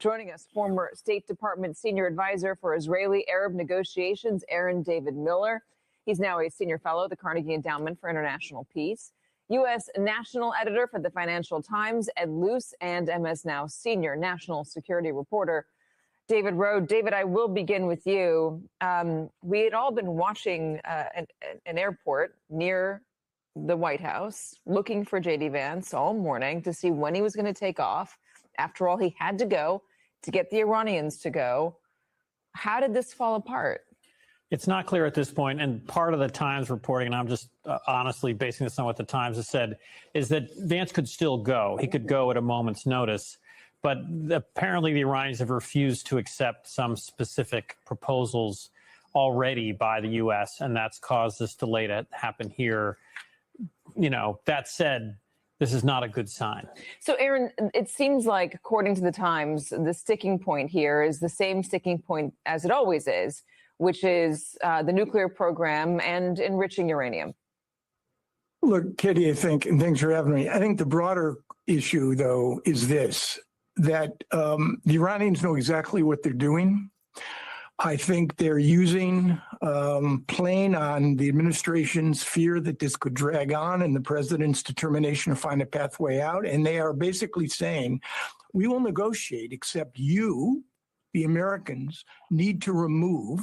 Joining us, former State Department senior advisor for Israeli-Arab negotiations, Aaron David Miller. He's now a senior fellow at the Carnegie Endowment for International Peace. U.S. national editor for the Financial Times, Ed Luce, and MS Now senior national security reporter, David Rowe. David, I will begin with you. We had all been watching an airport near the White House, looking for J.D. Vance all morning to see when he was going to take off. After all, he had to go to get the Iranians to go. How did this fall apart? It's not clear at this point, and part of the Times reporting, and I'm just honestly basing this on what the Times has said, is that Vance could still go. He could go at a moment's notice. But apparently the Iranians have refused to accept some specific proposals already by the U.S., and that's caused this delay to happen here. You know, that said, this is not a good sign. So, Aaron, it seems like, according to the Times, the sticking point here is the same sticking point as it always is, which is the nuclear program and enriching uranium. Look, Katie, and thanks for having me. I think the broader issue, though, is this, that the Iranians know exactly what they're doing. I think they're playing on the administration's fear that this could drag on and the president's determination to find a pathway out. And they are basically saying, we will negotiate, except you, the Americans, need to remove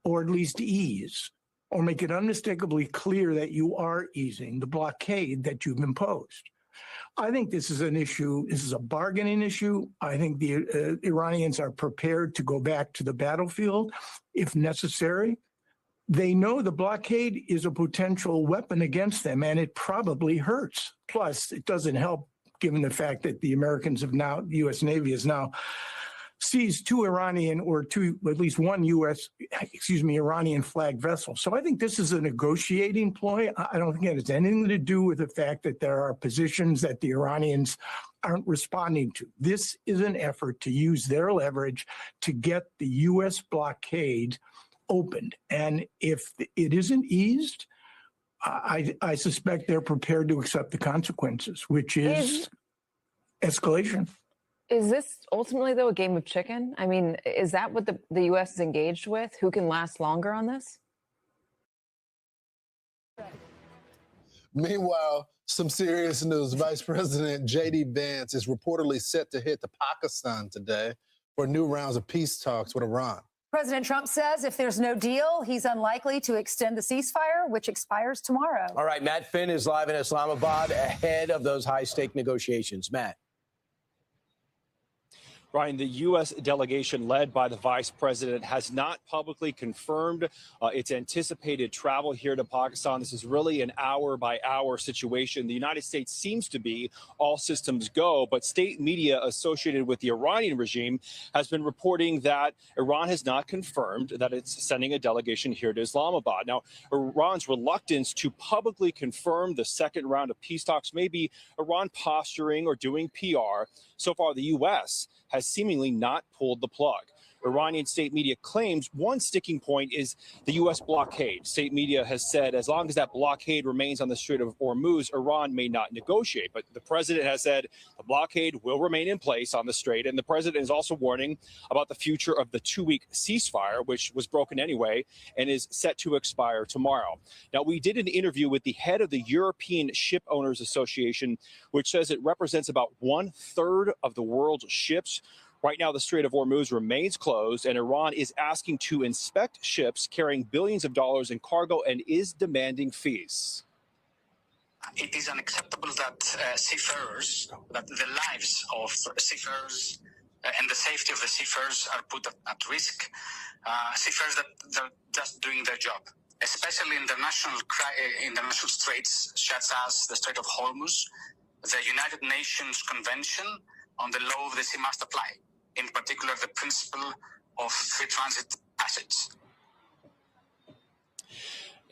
or at least ease or make it unmistakably clear that you are easing the blockade that you've imposed. I think this is an issue. This is a bargaining issue. I think the Iranians are prepared to go back to the battlefield if necessary. They know the blockade is a potential weapon against them, and it probably hurts. Plus, it doesn't help given the fact that the Americans have now, the U.S. Navy has now seized two Iranian or at least one Iranian flag vessel. So I think this is a negotiating ploy. I don't think it has anything to do with the fact that there are positions that the Iranians aren't responding to. This is an effort to use their leverage to get the U.S. blockade opened. And if it isn't eased, I suspect they're prepared to accept the consequences, which is escalation. Is this ultimately, though, a game of chicken? I mean, is that what the U.S. is engaged with? Who can last longer on this? Meanwhile, some serious news. Vice President J.D. Vance is reportedly set to hit to Pakistan today for new rounds of peace talks with Iran. President Trump says if there's no deal, he's unlikely to extend the ceasefire, which expires tomorrow. All right, Matt Finn is live in Islamabad ahead of those high-stake negotiations. Matt. Ryan, the U.S. delegation led by the vice president has not publicly confirmed its anticipated travel here to Pakistan. This is really an hour-by-hour situation. The United States seems to be all systems go, but state media associated with the Iranian regime has been reporting that Iran has not confirmed that it's sending a delegation here to Islamabad. Now, Iran's reluctance to publicly confirm the second round of peace talks may be Iran posturing or doing PR. So far, the U.S. has seemingly not pulled the plug. Iranian state media claims one sticking point is the U.S. blockade. State media has said as long as that blockade remains on the Strait of Hormuz, Iran may not negotiate. But the president has said the blockade will remain in place on the strait. And the president is also warning about the future of the two-week ceasefire, which was broken anyway and is set to expire tomorrow. Now, we did an interview with the head of the European Ship Owners Association, which says it represents about 1/3 of the world's ships. Right now, the Strait of Hormuz remains closed, and Iran is asking to inspect ships carrying billions of dollars in cargo and is demanding fees. It is unacceptable that that the lives of seafarers and the safety of the seafarers are put at risk. Seafarers that they're just doing their job, especially in international straits such as the Strait of Hormuz. The United Nations Convention on the Law of the Sea must apply, in particular the principle of free transit passage.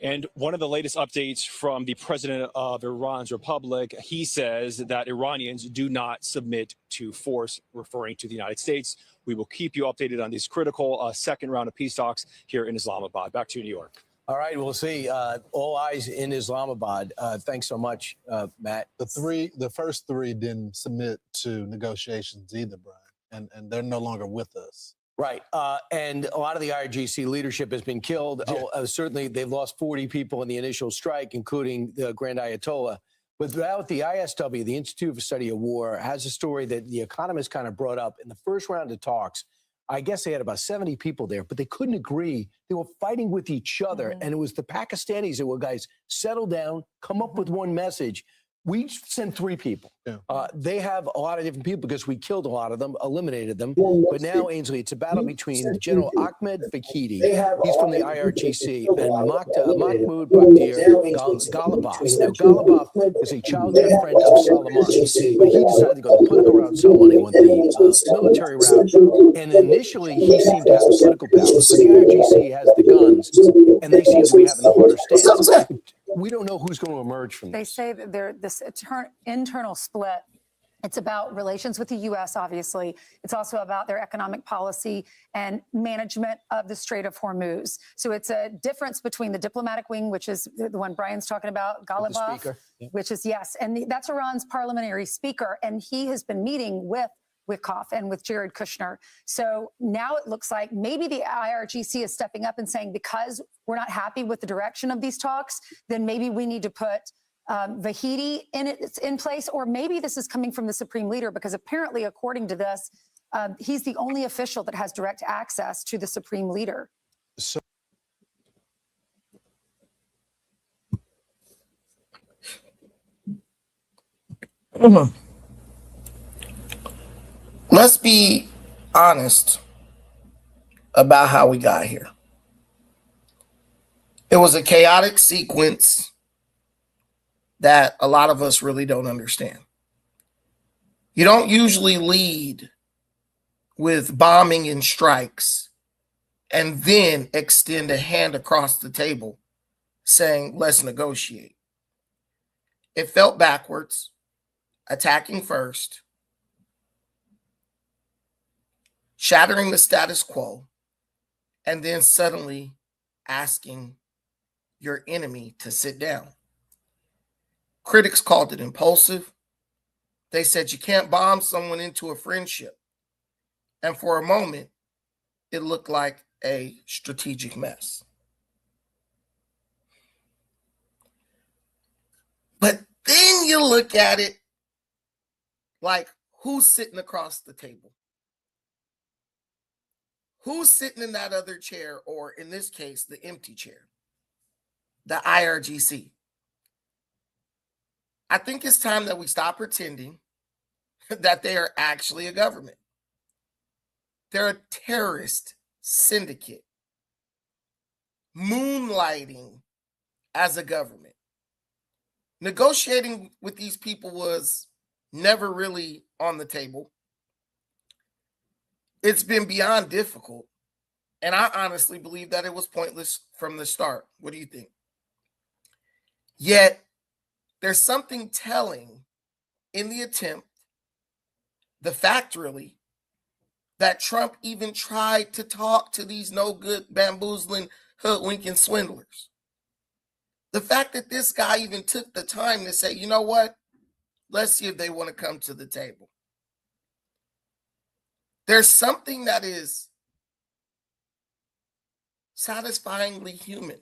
And one of the latest updates from the president of Iran's republic, he says that Iranians do not submit to force, referring to the United States. We will keep you updated on these critical second round of peace talks here in Islamabad. Back to you, New York. All right, we'll see. All eyes in Islamabad. Thanks so much, Matt. The first three didn't submit to negotiations either, Brian. and they're no longer with us. Right. And a lot of the IRGC leadership has been killed. Yeah. Certainly, they've lost 40 people in the initial strike, including the Grand Ayatollah. Without the ISW, the Institute for Study of War, has a story that The Economist kind of brought up in the first round of talks. I guess they had about 70 people there, but they couldn't agree. They were fighting with each other. And it was the Pakistanis that were, guys, settle down, come up with one message. We sent 3 people. Yeah. They have a lot of different people because we killed a lot of them, eliminated them. But now, Ainsley, it's a battle between General Ahmed Fakidi, he's from the IRGC, and Mahmoud Bakhtir Ghalibaf. Now, Ghalibaf is a childhood friend of Soleimani, but he decided to go the political route. Soleimani went the military route, and initially he seemed to have the political power. But the IRGC has the guns, and they seem to be having the harder stance. We don't know who's going to emerge from They this. say that this internal split, it's about relations with the U.S., obviously. It's also about their economic policy and management of the Strait of Hormuz. So it's a difference between the diplomatic wing, which is the one Brian's talking about, Ghalibaf, speaker. Yeah. which is, yes, and that's Iran's parliamentary speaker. And he has been meeting with Witkoff and with Jared Kushner. So now it looks like maybe the IRGC is stepping up and saying, because we're not happy with the direction of these talks, then maybe we need to put Vahidi in place, or maybe this is coming from the supreme leader, because apparently, according to this, he's the only official that has direct access to the supreme leader. So Let's be honest about how we got here. It was a chaotic sequence that a lot of us really don't understand. You don't usually lead with bombing and strikes and then extend a hand across the table saying, let's negotiate. It felt backwards, attacking first, shattering the status quo, and then suddenly asking your enemy to sit down. Critics called it impulsive. They said you can't bomb someone into a friendship. And for a moment, it looked like a strategic mess. But then you look at it like, who's sitting across the table? Who's sitting in that other chair, or in this case, the empty chair? The IRGC. I think it's time that we stop pretending that they are actually a government. They're a terrorist syndicate moonlighting as a government. Negotiating with these people was never really on the table. It's been beyond difficult, and I honestly believe that it was pointless from the start. What do you think? Yet, there's something telling in the attempt, the fact really, that Trump even tried to talk to these no-good, bamboozling, hoodwinking swindlers. The fact that this guy even took the time to say, you know what? Let's see if they want to come to the table. There's something that is satisfyingly human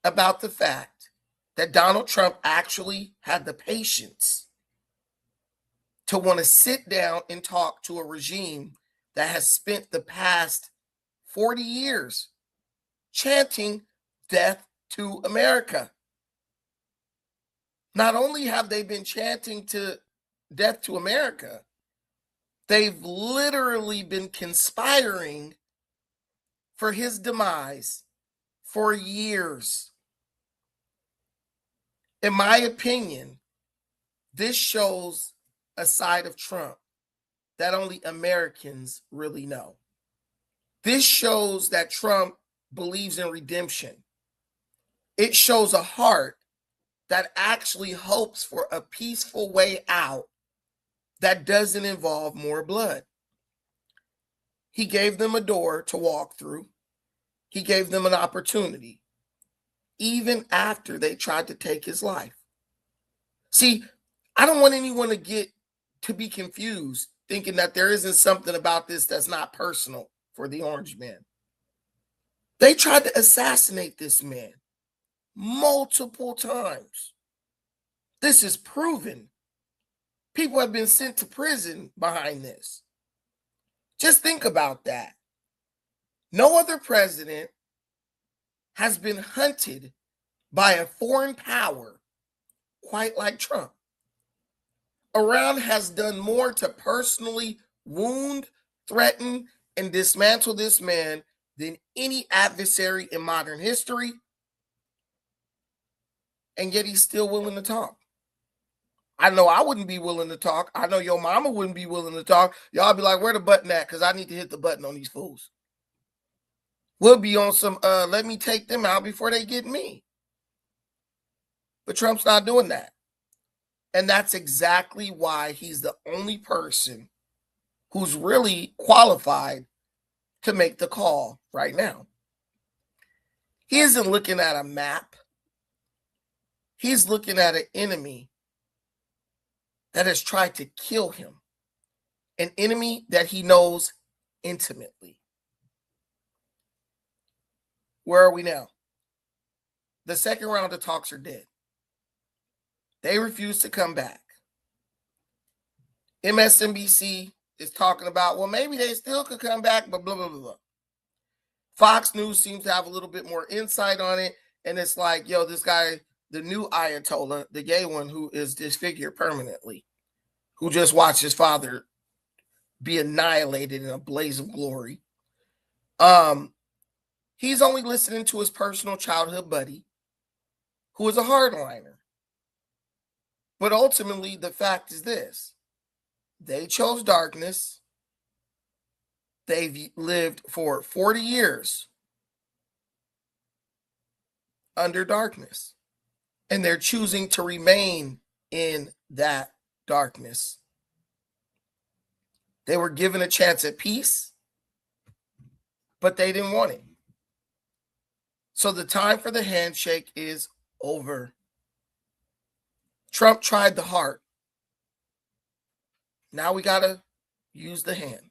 about the fact that Donald Trump actually had the patience to want to sit down and talk to a regime that has spent the past 40 years chanting death to America. Not only have they been chanting to death to America, they've literally been conspiring for his demise for years. In my opinion, this shows a side of Trump that only Americans really know. This shows that Trump believes in redemption. It shows a heart that actually hopes for a peaceful way out that doesn't involve more blood. He gave them a door to walk through. He gave them an opportunity, even after they tried to take his life. See, I don't want anyone to be confused thinking that there isn't something about this that's not personal for the Orange Man. They tried to assassinate this man multiple times. This is proven. People have been sent to prison behind this. Just think about that. No other president has been hunted by a foreign power quite like Trump. Iran has done more to personally wound, threaten, and dismantle this man than any adversary in modern history. And yet he's still willing to talk. I know I wouldn't be willing to talk. I know your mama wouldn't be willing to talk. Y'all be like, where the button at? Because I need to hit the button on these fools. We'll be on some, let me take them out before they get me. But Trump's not doing that. And that's exactly why he's the only person who's really qualified to make the call right now. He isn't looking at a map. He's looking at an enemy that has tried to kill him, an enemy that he knows intimately. Where are we now? The second round of talks are dead. They refuse to come back. MSNBC is talking about, well, maybe they still could come back, but blah, blah, blah, blah. Fox News seems to have a little bit more insight on it. And it's like, yo, this guy, the new Ayatollah, the gay one who is disfigured permanently, who just watched his father be annihilated in a blaze of glory. He's only listening to his personal childhood buddy, who is a hardliner. But ultimately, the fact is this. They chose darkness. They've lived for 40 years under darkness. And they're choosing to remain in that darkness. They were given a chance at peace, but they didn't want it. So the time for the handshake is over. Trump tried the heart. Now we got to use the hand.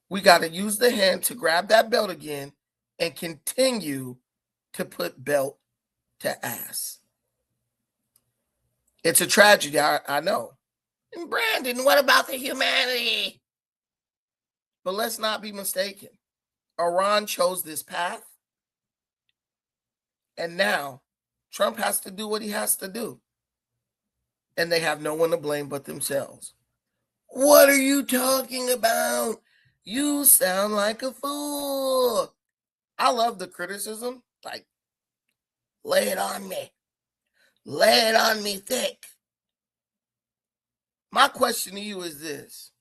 We got to use the hand to grab that belt again and continue to put belt to ass. It's a tragedy, I know. And Brandon, what about the humanity? But let's not be mistaken. Iran chose this path. And now Trump has to do what he has to do. And they have no one to blame but themselves. What are you talking about? You sound like a fool. I love the criticism. Like, lay it on me. Lay it on me thick. My question to you is this.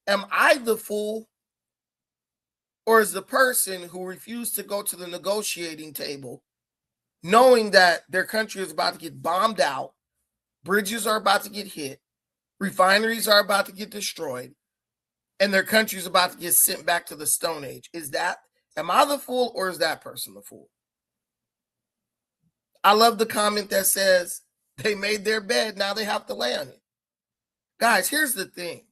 Am I the fool? Or is the person who refused to go to the negotiating table, knowing that their country is about to get bombed out, bridges are about to get hit, refineries are about to get destroyed, and their country is about to get sent back to the Stone Age? Am I the fool or is that person the fool? I love the comment that says they made their bed, now they have to lay on it. Guys, here's the thing.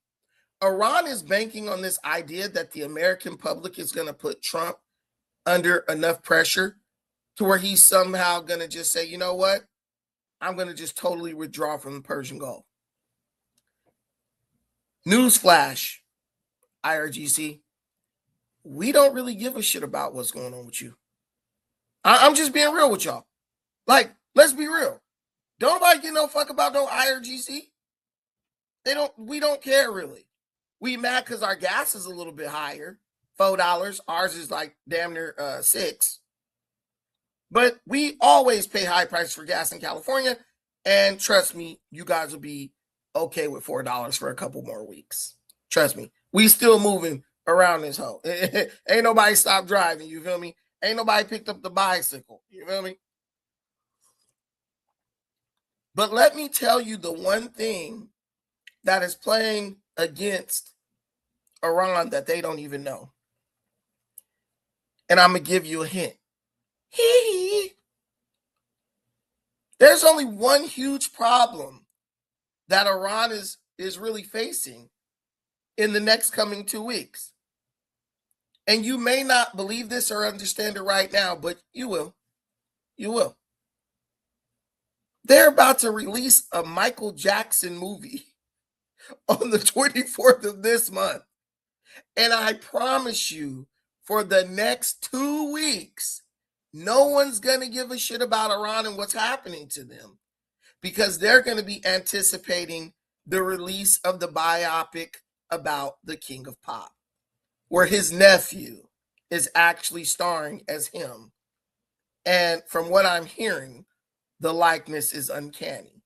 Iran is banking on this idea that the American public is going to put Trump under enough pressure to where he's somehow going to just say, you know what? I'm going to just totally withdraw from the Persian Gulf. Newsflash, IRGC, we don't really give a shit about what's going on with you. I'm just being real with y'all. Like, let's be real. Don't nobody give no fuck about no IRGC. We don't care really. We mad because our gas is a little bit higher, $4. Ours is like damn near $6. But we always pay high prices for gas in California. And trust me, you guys will be okay with $4 for a couple more weeks. Trust me. We still moving around this hoe. Ain't nobody stopped driving, you feel me? Ain't nobody picked up the bicycle, you feel me? But let me tell you the one thing that is playing against Iran that they don't even know. And I'm going to give you a hint. There's only one huge problem that Iran is really facing, in the next coming 2 weeks. And you may not believe this or understand it right now, but you will. You will. They're about to release a Michael Jackson movie on the 24th of this month. And I promise you, for the next 2 weeks, no one's going to give a shit about Iran and what's happening to them, because they're going to be anticipating the release of the biopic about the King of Pop, where his nephew is actually starring as him. And from what I'm hearing, the likeness is uncanny.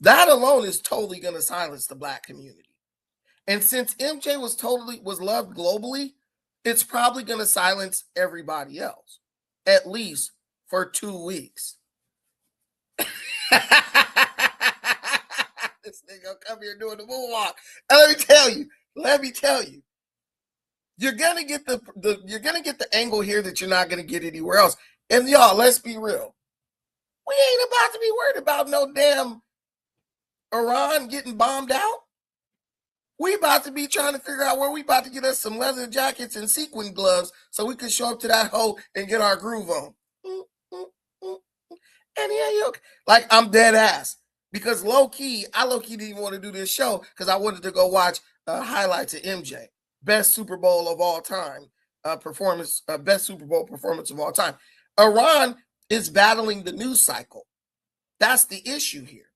That alone is totally going to silence the Black community. And since MJ was loved globally, it's probably going to silence everybody else, at least for 2 weeks. This nigga come here doing the moonwalk. And let me tell you, you're gonna get the angle here that you're not gonna get anywhere else. And y'all, let's be real. We ain't about to be worried about no damn Iran getting bombed out. We about to be trying to figure out where we about to get us some leather jackets and sequin gloves so we can show up to that hoe and get our groove on. And yeah, okay. Like, I'm dead ass. Because I low key didn't even want to do this show because I wanted to go watch highlights of MJ. Best Super Bowl of all time performance, best Super Bowl performance of all time. Iran is battling the news cycle. That's the issue here,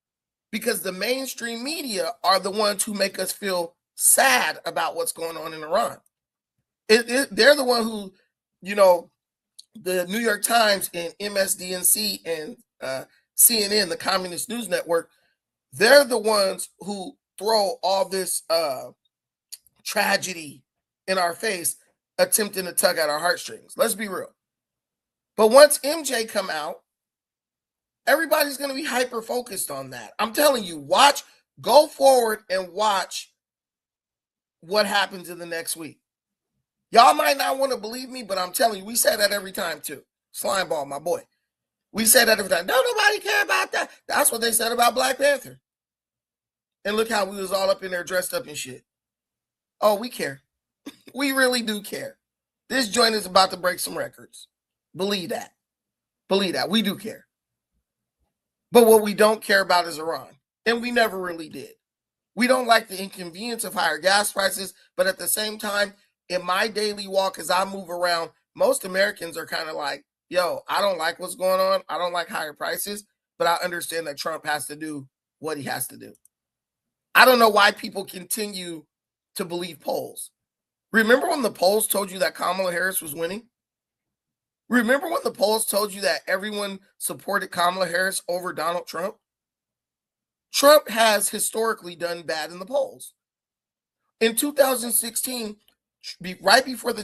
because the mainstream media are the ones who make us feel sad about what's going on in Iran. They're the one who, the New York Times and MSDNC and CNN, the Communist News Network, they're the ones who throw all this tragedy in our face, attempting to tug at our heartstrings. Let's be real. But once MJ come out, everybody's going to be hyper focused on that. I'm telling you, go forward and watch what happens in the next week. Y'all might not want to believe me, but I'm telling you, we say that every time too. Slimeball, my boy. We say that every time. Don't nobody care about that. That's what they said about Black Panther. And look how we was all up in there dressed up and shit. Oh, we care. We really do care. This joint is about to break some records. Believe that. Believe that. We do care. But what we don't care about is Iran. And we never really did. We don't like the inconvenience of higher gas prices. But at the same time, in my daily walk, as I move around, most Americans are kind of like, yo, I don't like what's going on. I don't like higher prices. But I understand that Trump has to do what he has to do. I don't know why people continue to believe polls. Remember when the polls told you that Kamala Harris was winning? Remember when the polls told you that everyone supported Kamala Harris over Donald Trump? Trump has historically done bad in the polls. In 2016, right before the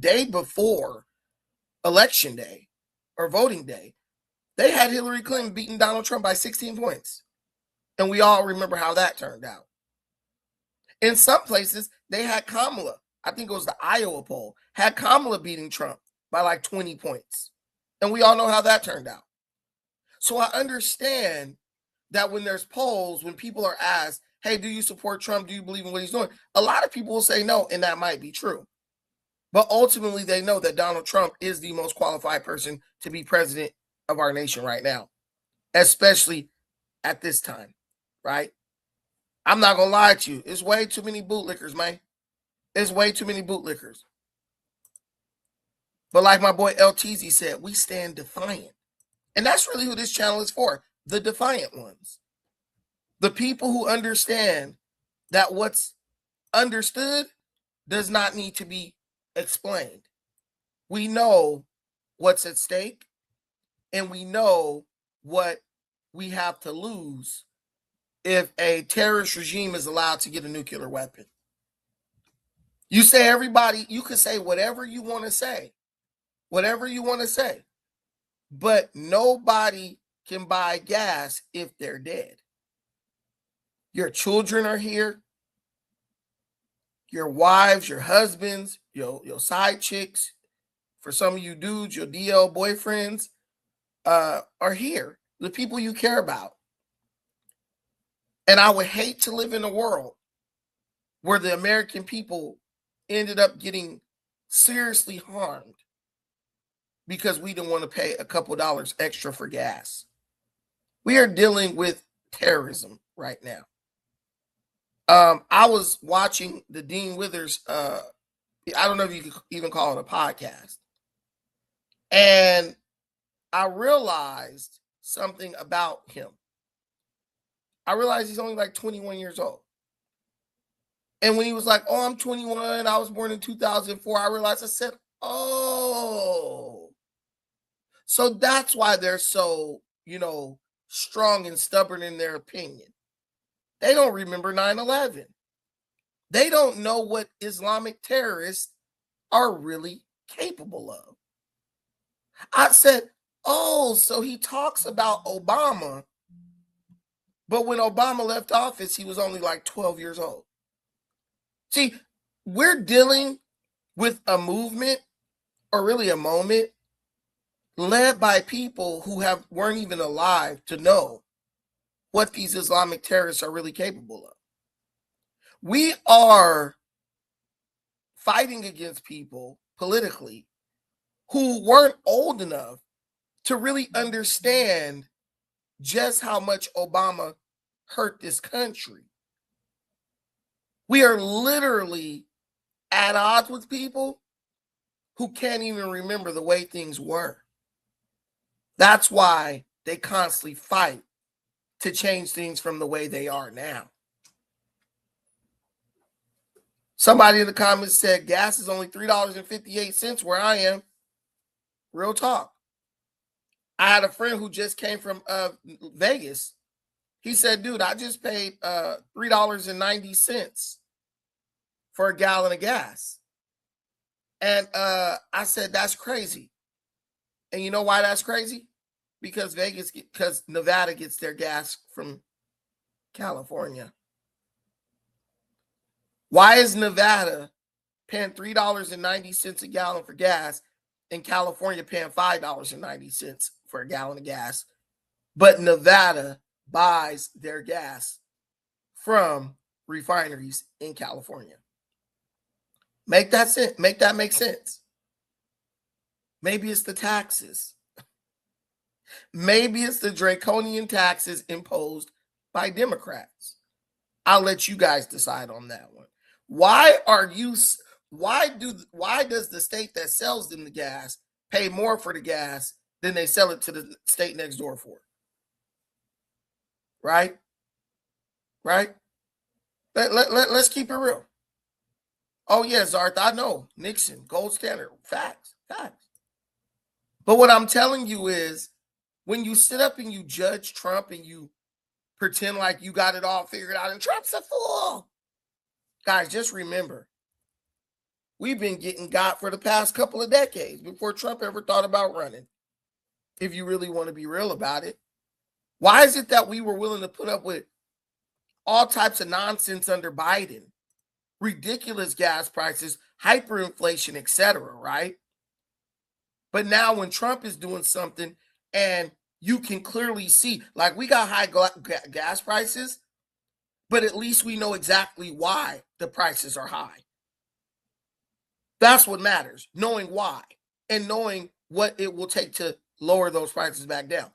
day before election day or voting day, they had Hillary Clinton beating Donald Trump by 16 points. And we all remember how that turned out. In some places, they had Kamala, I think it was the Iowa poll, had Kamala beating Trump by like 20 points. And we all know how that turned out. So I understand that when there's polls, when people are asked, hey, do you support Trump? Do you believe in what he's doing? A lot of people will say no, and that might be true. But ultimately, they know that Donald Trump is the most qualified person to be president of our nation right now, especially at this time, right? I'm not going to lie to you. It's way too many bootlickers, man. It's way too many bootlickers. But like my boy LTZ said, we stand defiant. And that's really who this channel is for, the defiant ones. The people who understand that what's understood does not need to be explained. We know what's at stake, and we know what we have to lose if a terrorist regime is allowed to get a nuclear weapon. You say everybody, you can say whatever you want to say, but nobody can buy gas if they're dead. Your children are here. Your wives, your husbands, your side chicks, for some of you dudes, your DL boyfriends are here. The people you care about. And I would hate to live in a world where the American people ended up getting seriously harmed because we didn't want to pay a couple dollars extra for gas. We are dealing with terrorism right now. I was watching the Dean Withers, I don't know if you could even call it a podcast. And I realized something about him. I realized he's only like 21 years old. And when he was like, oh, I'm 21, I was born in 2004, I realized, I said, oh. So that's why they're so, strong and stubborn in their opinion. They don't remember 9/11. They don't know what Islamic terrorists are really capable of. I said, oh, so he talks about Obama, but when Obama left office, he was only like 12 years old. See, we're dealing with a movement, or really a moment, led by people who weren't even alive to know what these Islamic terrorists are really capable of. We are fighting against people politically who weren't old enough to really understand just how much Obama hurt this country. We are literally at odds with people who can't even remember the way things were. That's why they constantly fight to change things from the way they are now. Somebody in the comments said gas is only $3.58 where I am. Real talk. I had a friend who just came from Vegas. He said, dude, I just paid $3.90 for a gallon of gas. And I said, that's crazy. And you know why that's crazy? Because Nevada gets their gas from California. Why is Nevada paying $3.90 a gallon for gas and California paying $5.90 for a gallon of gas? But Nevada buys their gas from refineries in California. Make that make sense. Maybe it's the taxes. Maybe it's the draconian taxes imposed by Democrats. I'll let you guys decide on that one. Why does the state that sells them the gas pay more for the gas than they sell it to the state next door for? Right? Let's keep it real. Oh, yeah, Zarth, I know. Nixon, gold standard. Facts. But what I'm telling you is, when you sit up and you judge Trump and you pretend like you got it all figured out and Trump's a fool. Guys, just remember, we've been getting got for the past couple of decades before Trump ever thought about running. If you really want to be real about it. Why is it that we were willing to put up with all types of nonsense under Biden? Ridiculous gas prices, hyperinflation, etc., right? But now when Trump is doing something and you can clearly see, like, we got high gas prices, but at least we know exactly why the prices are high. That's what matters, knowing why and knowing what it will take to lower those prices back down.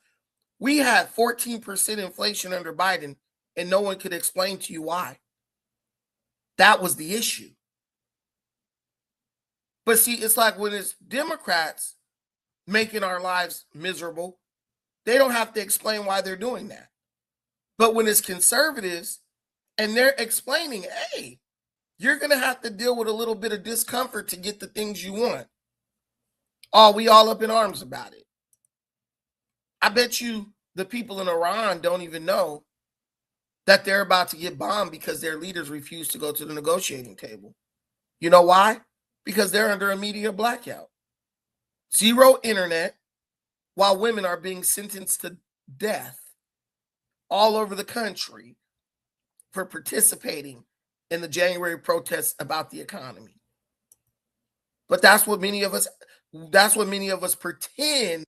We had 14% inflation under Biden, and no one could explain to you why. That was the issue. But see, it's like when it's Democrats making our lives miserable, they don't have to explain why they're doing that. But when it's conservatives and they're explaining, hey, you're going to have to deal with a little bit of discomfort to get the things you want. Oh, we all up in arms about it. I bet you the people in Iran don't even know that they're about to get bombed because their leaders refuse to go to the negotiating table. You know why? Because they're under a media blackout. Zero internet, while women are being sentenced to death all over the country for participating in the January protests about the economy. But that's what many of us pretend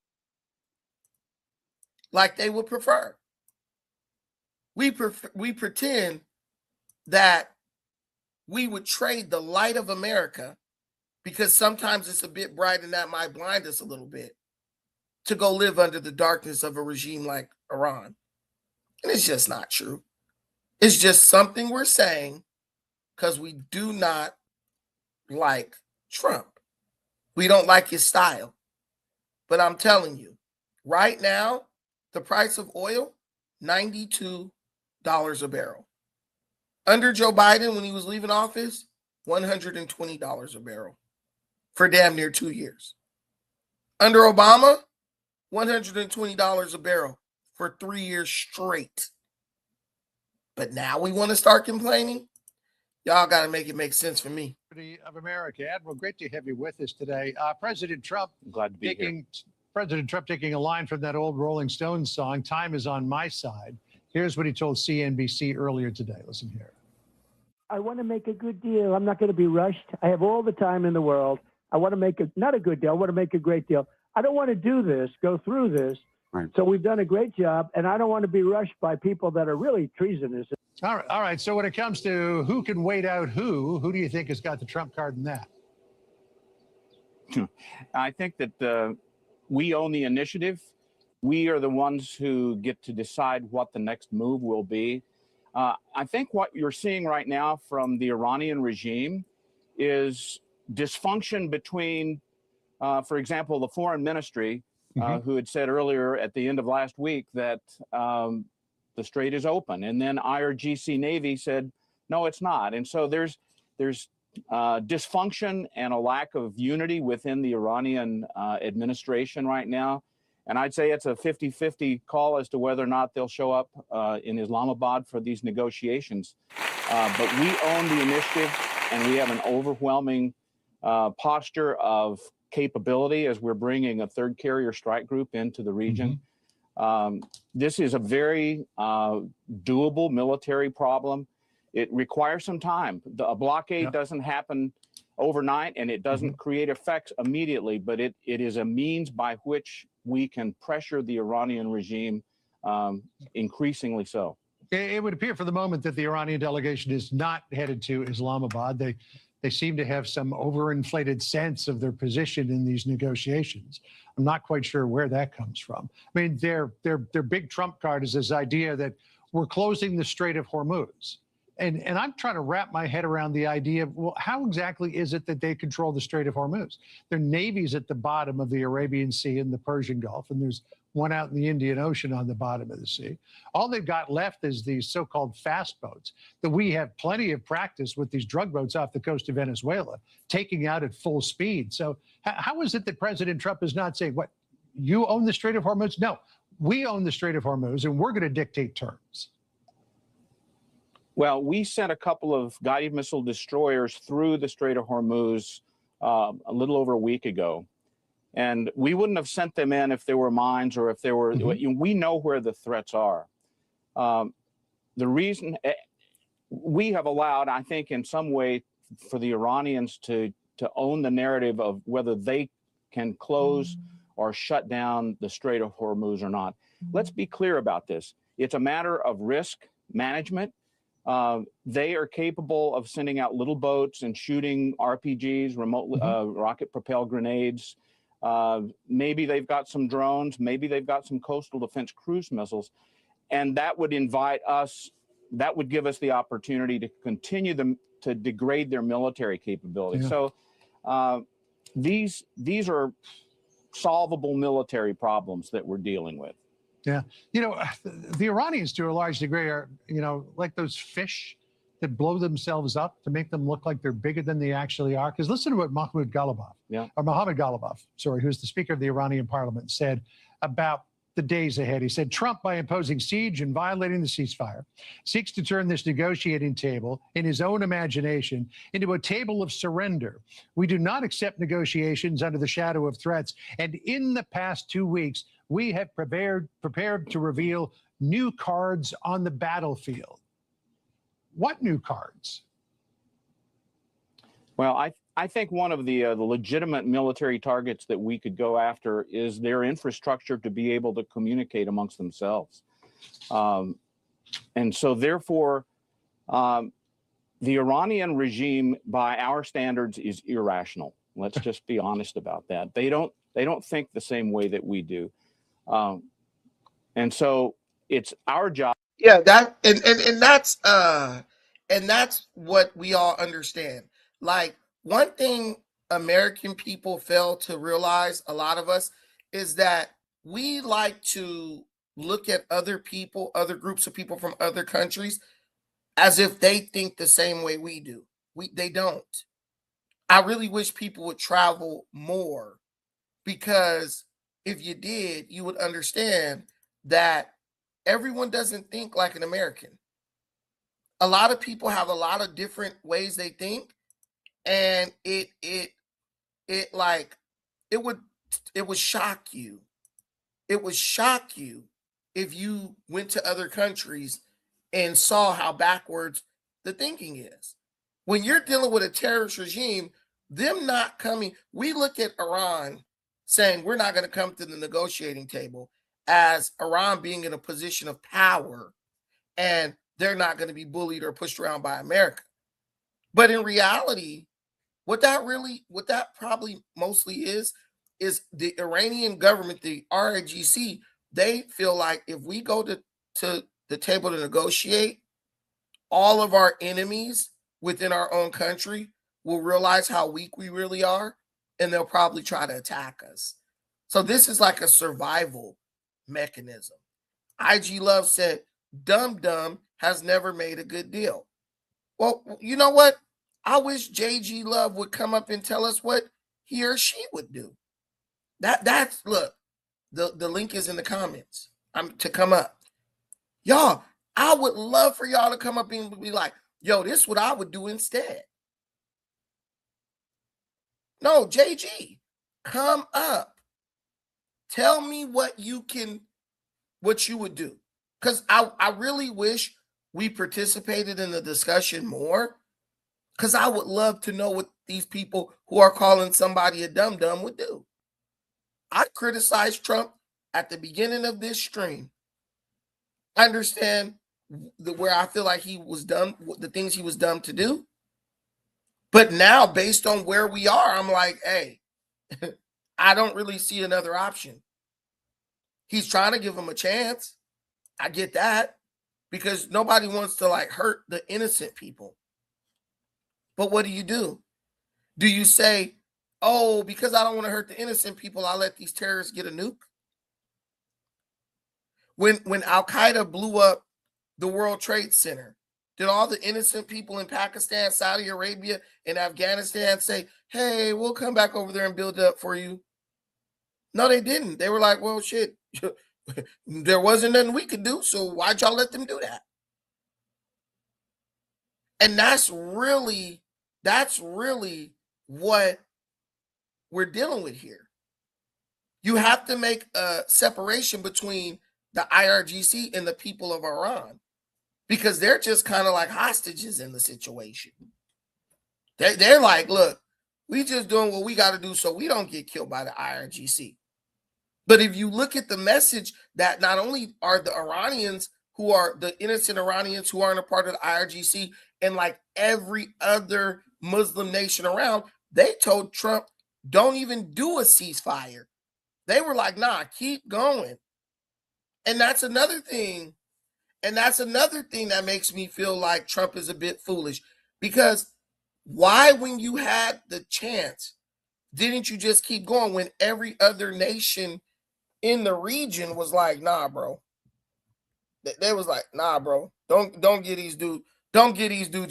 like they would prefer. We pretend that we would trade the light of America, because sometimes it's a bit bright and that might blind us a little bit, to go live under the darkness of a regime like Iran. And it's just not true. It's just something we're saying because we do not like Trump. We don't like his style. But I'm telling you, right now, the price of oil, $92 a barrel. Under Joe Biden, when he was leaving office, $120 a barrel for damn near 2 years. Under Obama, $120 a barrel for 3 years straight. But now we want to start complaining? Y'all got to make it make sense for me. Of America. Admiral, great to have you with us today. President Trump Glad to be here. President Trump taking a line from that old Rolling Stones song, "Time is on my side." Here's what he told CNBC earlier today. Listen here. I want to make a good deal. I'm not going to be rushed. I have all the time in the world. I want to make not a good deal. I want to make a great deal. I don't want to do this, go through this. Right. So we've done a great job, and I don't want to be rushed by people that are really treasonous. All right. So when it comes to who can wait out who do you think has got the trump card in that? I think that we own the initiative. We are the ones who get to decide what the next move will be. I think what you're seeing right now from the Iranian regime is dysfunction between, for example, the foreign ministry, who had said earlier at the end of last week that the strait is open. And then IRGC Navy said, no, it's not. And so there's dysfunction and a lack of unity within the Iranian administration right now. And I'd say it's a 50-50 call as to whether or not they'll show up in Islamabad for these negotiations. But we own the initiative, and we have an overwhelming posture of capability as we're bringing a third carrier strike group into the region. This is a very doable military problem. It requires some time. A blockade doesn't happen overnight, and it doesn't create effects immediately, but it is a means by which we can pressure the Iranian regime increasingly so. It would appear for the moment that the Iranian delegation is not headed to Islamabad. They seem to have some overinflated sense of their position in these negotiations. I'm not quite sure where that comes from. I mean, their big trump card is this idea that we're closing the Strait of Hormuz. And I'm trying to wrap my head around the idea of, well, how exactly is it that they control the Strait of Hormuz? Their navy's at the bottom of the Arabian Sea and the Persian Gulf, and there's one out in the Indian Ocean on the bottom of the sea. All they've got left is these so-called fast boats that we have plenty of practice with, these drug boats off the coast of Venezuela, taking out at full speed. So how is it that President Trump is not saying, what, you own the Strait of Hormuz? No, we own the Strait of Hormuz, and we're going to dictate terms. Well, we sent a couple of guided missile destroyers through the Strait of Hormuz a little over a week ago. And we wouldn't have sent them in if there were mines or if there were, we know where the threats are. The reason we have allowed, I think, in some way for the Iranians to own the narrative of whether they can close or shut down the Strait of Hormuz or not. Let's be clear about this. It's a matter of risk management. They are capable of sending out little boats and shooting RPGs, remote rocket-propelled grenades. Maybe they've got some drones. Maybe they've got some coastal defense cruise missiles. And that would invite us, that would give us the opportunity to continue them to degrade their military capability. So these are solvable military problems that we're dealing with. Yeah. You know, the Iranians, to a large degree, are, you know, like those fish that blow themselves up to make them look like they're bigger than they actually are. Because listen to what Mohammad Ghalibaf, sorry, who's the Speaker of the Iranian Parliament, said about the days ahead. He said, Trump, by imposing siege and violating the ceasefire, seeks to turn this negotiating table in his own imagination into a table of surrender. We do not accept negotiations under the shadow of threats. And in the past 2 weeks, we have prepared to reveal new cards on the battlefield. What new cards? Well, I think one of the legitimate military targets that we could go after is their infrastructure to be able to communicate amongst themselves. And so therefore, the Iranian regime, by our standards, is irrational. Let's just be honest about that. They don't think the same way that we do, and so it's our job. Yeah, that and that's what we all understand. Like, one thing American people fail to realize, a lot of us, is that we like to look at other people, other groups of people from other countries, as if they think the same way we do. They don't. I really wish people would travel more, because if you did, you would understand that everyone doesn't think like an American. A lot of people have a lot of different ways they think, and it would shock you. It would shock you if you went to other countries and saw how backwards the thinking is. When you're dealing with a terrorist regime, them not coming, we look at Iran saying we're not going to come to the negotiating table, as Iran being in a position of power and they're not going to be bullied or pushed around by America. But in reality, what that probably mostly is the Iranian government, the RIGC, they feel like if we go to the table to negotiate, all of our enemies within our own country will realize how weak we really are, and they'll probably try to attack us. So this is like a survival mechanism. IG Love said, "Dumb has never made a good deal." Well, you know what? I wish JG Love would come up and tell us what he or she would do. That's look, the link is in the comments. To come up. Y'all, I would love for y'all to come up and be like, yo, this is what I would do instead. No, JG, come up. Tell me what you would do. Because I really wish we participated in the discussion more, because I would love to know what these people who are calling somebody a dumb would do. I criticized Trump at the beginning of this stream. I understand where I feel like he was dumb, the things he was dumb to do. But now, based on where we are, I'm like, hey, I don't really see another option. He's trying to give him a chance. I get that, because nobody wants to like hurt the innocent people. But what do? Do you say, oh, because I don't want to hurt the innocent people, I'll let these terrorists get a nuke? When Al-Qaeda blew up the World Trade Center, did all the innocent people in Pakistan, Saudi Arabia, and Afghanistan say, hey, we'll come back over there and build it up for you? No, they didn't. They were like, well, shit, there wasn't nothing we could do, so why'd y'all let them do that? And that's really what we're dealing with here. You have to make a separation between the IRGC and the people of Iran, because they're just kind of like hostages in the situation. They're like, look, we just doing what we got to do so we don't get killed by the IRGC. But if you look at the message that not only are the Iranians, who are the innocent Iranians who aren't a part of the IRGC, and like every other Muslim nation around, they told Trump, don't even do a ceasefire. They were like, nah, keep going. And that's another thing. And that's another thing that makes me feel like Trump is a bit foolish. Because why, when you had the chance, didn't you just keep going when every other nation in the region was like, nah, bro? They was like, nah, bro, don't give these dudes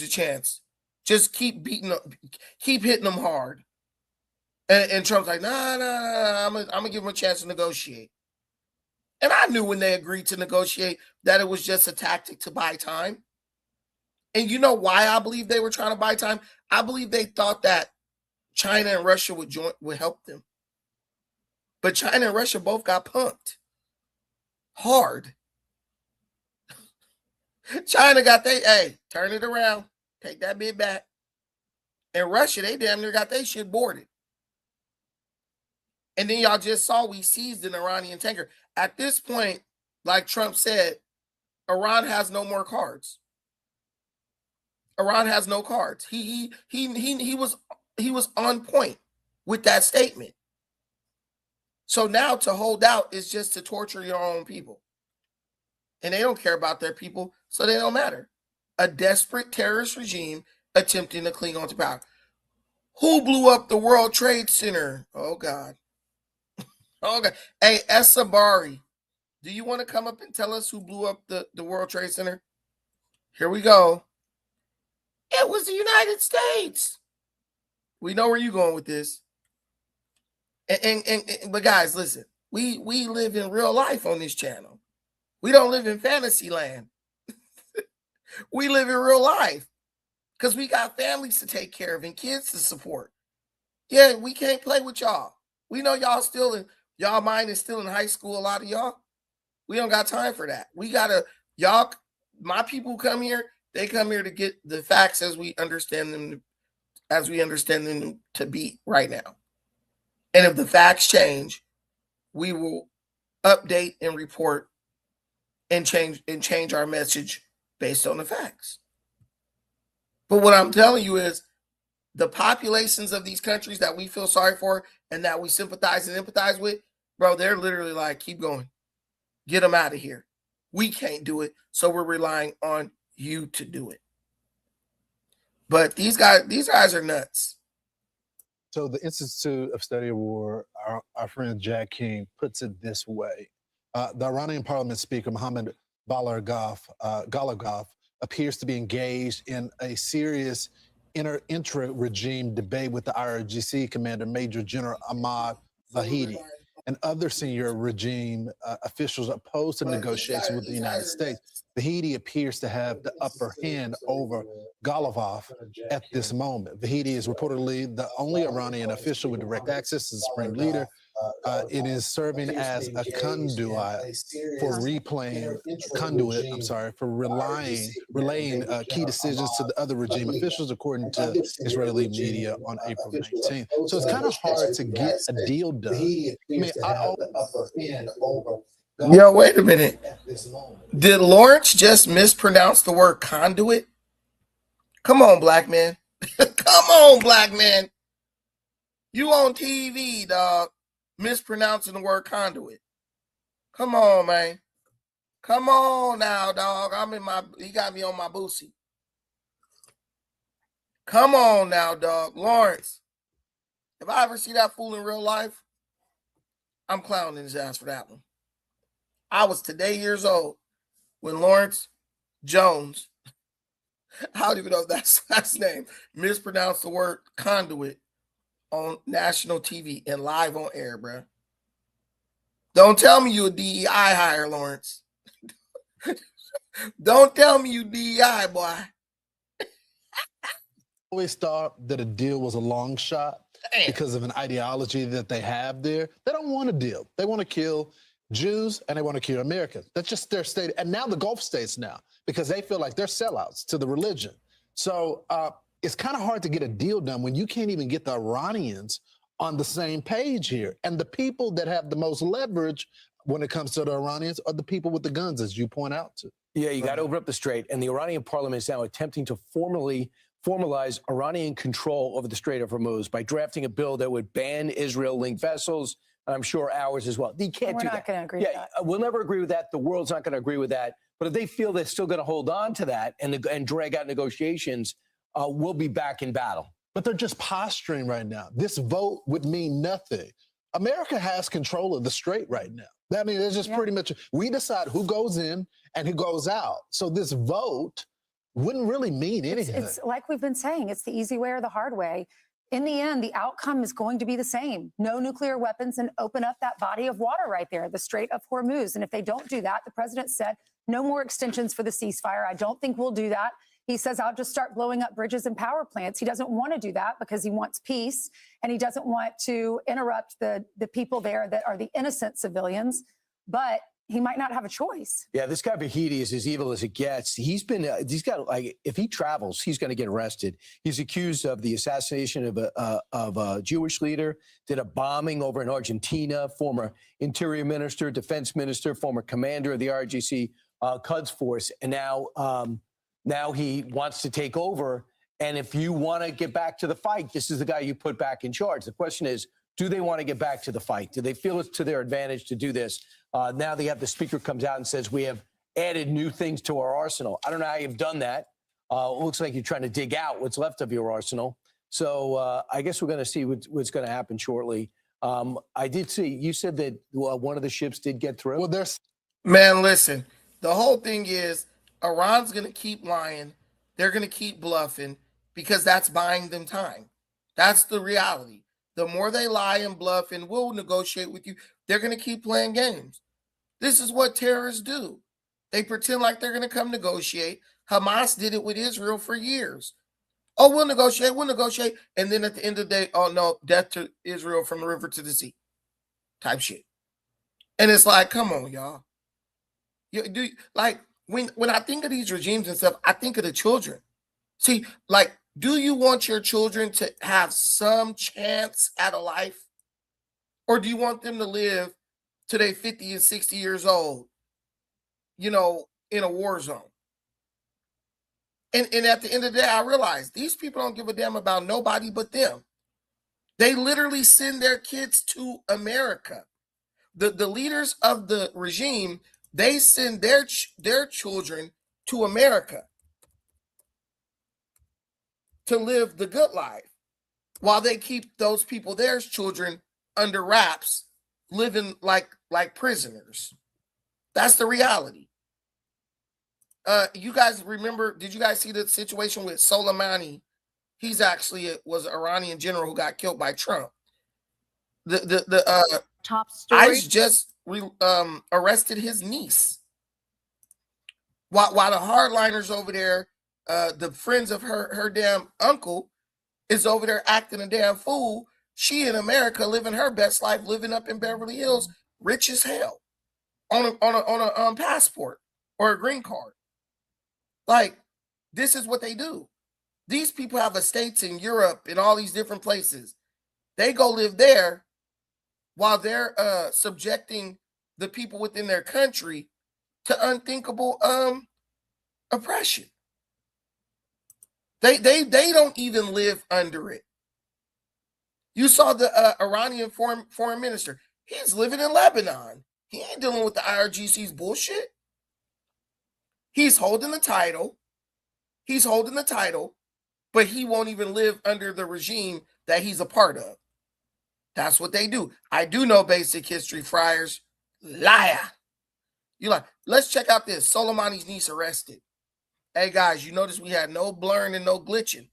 a chance. Just keep beating them, keep hitting them hard. And Trump's like, nah, I'm gonna give them a chance to negotiate. And I knew when they agreed to negotiate that it was just a tactic to buy time. And you know why I believe they were trying to buy time? I believe they thought that China and Russia would help them. But China and Russia both got punked hard. China got hey, turn it around, take that bit back. And Russia, they damn near got their shit boarded. And then y'all just saw we seized an Iranian tanker. At this point, like Trump said, Iran has no more cards. Iran has no cards. He was on point with that statement. So now to hold out is just to torture your own people. And they don't care about their people, so they don't matter. A desperate terrorist regime attempting to cling on to power. Who blew up the World Trade Center? Oh, God. Oh, God. Hey, Sabari, do you want to come up and tell us who blew up the World Trade Center? Here we go. It was the United States. We know where you're going with this. But guys, listen, we live in real life on this channel. We don't live in fantasy land. We live in real life because we got families to take care of and kids to support. Yeah, we can't play with y'all. We know y'all still in, y'all mind is still in high school, a lot of y'all. We don't got time for that. We gotta, y'all, my people come here, they come here to get the facts as we understand them, to be right now. And if the facts change, we will update and report and change our message based on the facts. But what I'm telling you is the populations of these countries that we feel sorry for and that we sympathize and empathize with, bro, they're literally like, keep going. Get them out of here. We can't do it, so we're relying on you to do it. But these guys are nuts. So the Institute of Study of War, our friend Jack King, puts it this way. The Iranian parliament speaker, Mohammad Ghalibaf, appears to be engaged in a serious intra-regime debate with the IRGC commander, Major General Ahmad Vahidi, and other senior regime officials opposed to negotiations with the United States. Vahidi appears to have the upper hand over Ghalibaf at this moment. Vahidi is reportedly the only Iranian official with direct access to the supreme leader. It is serving as a conduit for relaying key decisions to the other regime officials, according to Israeli media on April 19th. So it's kind of hard to get a deal done. I mean, yo, wait a minute. Did Lawrence just mispronounce the word conduit? Come on, black man. Come on, black man. You on TV, dog, mispronouncing the word conduit. Come on, man. Come on now, dog. He got me on my boosie. Come on now, dog. Lawrence, if I ever see that fool in real life, I'm clowning his ass for that one. I was today years old when Lawrence Jones, I don't even know if that's his last name, mispronounced the word conduit on national TV and live on air, bro. Don't tell me you a DEI hire, Lawrence. Don't tell me you DEI, boy. Always thought that a deal was a long shot because of an ideology that they have there. They don't want a deal. They want to kill Jews and they want to kill Americans. That's just their state. And now the Gulf states now, because they feel like they're sellouts to the religion. So it's kind of hard to get a deal done when you can't even get the Iranians on the same page here. And the people that have the most leverage when it comes to the Iranians are the people with the guns, as you point out to. Yeah, you got to open up the strait. And the Iranian parliament is now attempting to formalize Iranian control over the Strait of Hormuz by drafting a bill that would ban Israel-linked vessels. I'm sure ours as well. They can't do that. We're not going to agree with that. We'll never agree with that. The world's not going to agree with that. But if they feel they're still going to hold on to that and drag out negotiations, we'll be back in battle. But they're just posturing right now. This vote would mean nothing. America has control of the strait right now. I mean, it's just pretty much, we decide who goes in and who goes out. So this vote wouldn't really mean anything. It's like we've been saying, it's the easy way or the hard way. In the end, the outcome is going to be the same. No nuclear weapons and open up that body of water right there, the Strait of Hormuz. And if they don't do that, the president said, no more extensions for the ceasefire. I don't think we'll do that. He says, I'll just start blowing up bridges and power plants. He doesn't want to do that because he wants peace and he doesn't want to interrupt the people there that are the innocent civilians, but he might not have a choice. Yeah, this guy Vahidi is as evil as it gets. He's got, like, if he travels, he's going to get arrested. He's accused of the assassination of a Jewish leader, did a bombing over in Argentina, former interior minister, defense minister, former commander of the RGC Quds Force, and now Now he wants to take over. And if you want to get back to the fight, this is the guy you put back in charge. The question is, do they want to get back to the fight? Do they feel it's to their advantage to do this? Now they have the speaker comes out and says, we have added new things to our arsenal. I don't know how you've done that. It looks like you're trying to dig out what's left of your arsenal. So I guess we're going to see what's going to happen shortly. I did see, you said that one of the ships did get through. Well, there's Man, listen, the whole thing is Iran's going to keep lying. They're going to keep bluffing because that's buying them time. That's the reality. The more they lie and bluff and will negotiate with you, they're going to keep playing games. This is what terrorists do. They pretend like they're going to come negotiate. Hamas did it with Israel for years. Oh, we'll negotiate. And then at the end of the day, oh no, death to Israel from the river to the sea type shit. And it's like, come on, y'all. When I think of these regimes and stuff, I think of the children. See, like, do you want your children to have some chance at a life? Or do you want them to live till they're 50 and 60 years old, in a war zone? And at the end of the day, I realize these people don't give a damn about nobody but them. They literally send their kids to America. The leaders of the regime, they send their children to America to live the good life while they keep those people, their children, under wraps, living like prisoners. That's the reality. You guys remember, did you guys see the situation with Soleimani? He's actually was an Iranian general who got killed by Trump. The top story. ICE just arrested his niece. While the hardliners over there, the friends of her damn uncle is over there acting a damn fool. She in America living her best life, living up in Beverly Hills, rich as hell, on a passport or a green card. Like, this is what they do. These people have estates in Europe and all these different places. They go live there while they're subjecting the people within their country to unthinkable oppression. They don't even live under it. You saw the Iranian foreign minister. He's living in Lebanon. He ain't dealing with the IRGC's bullshit. He's holding the title. But he won't even live under the regime that he's a part of. That's what they do. I do know basic history, friars. Liar. You like, let's check out this. Soleimani's niece arrested. Hey guys, you notice we had no blurring and no glitching.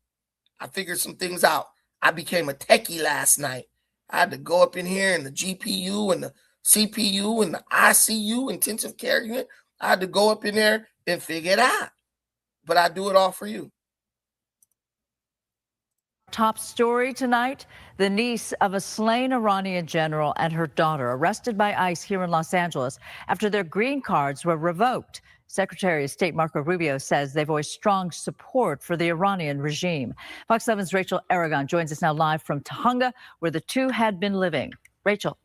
I figured some things out. I became a techie last night. I had to go up in here in the GPU and the CPU and the ICU, intensive care unit. I had to go up in there and figure it out. But I do it all for you. Top story tonight, the niece of a slain Iranian general and her daughter arrested by ICE here in Los Angeles after their green cards were revoked. Secretary of State Marco Rubio says they voiced strong support for the Iranian regime. Fox 7's Rachel Aragon joins us now live from Tujunga, where the two had been living. Rachel.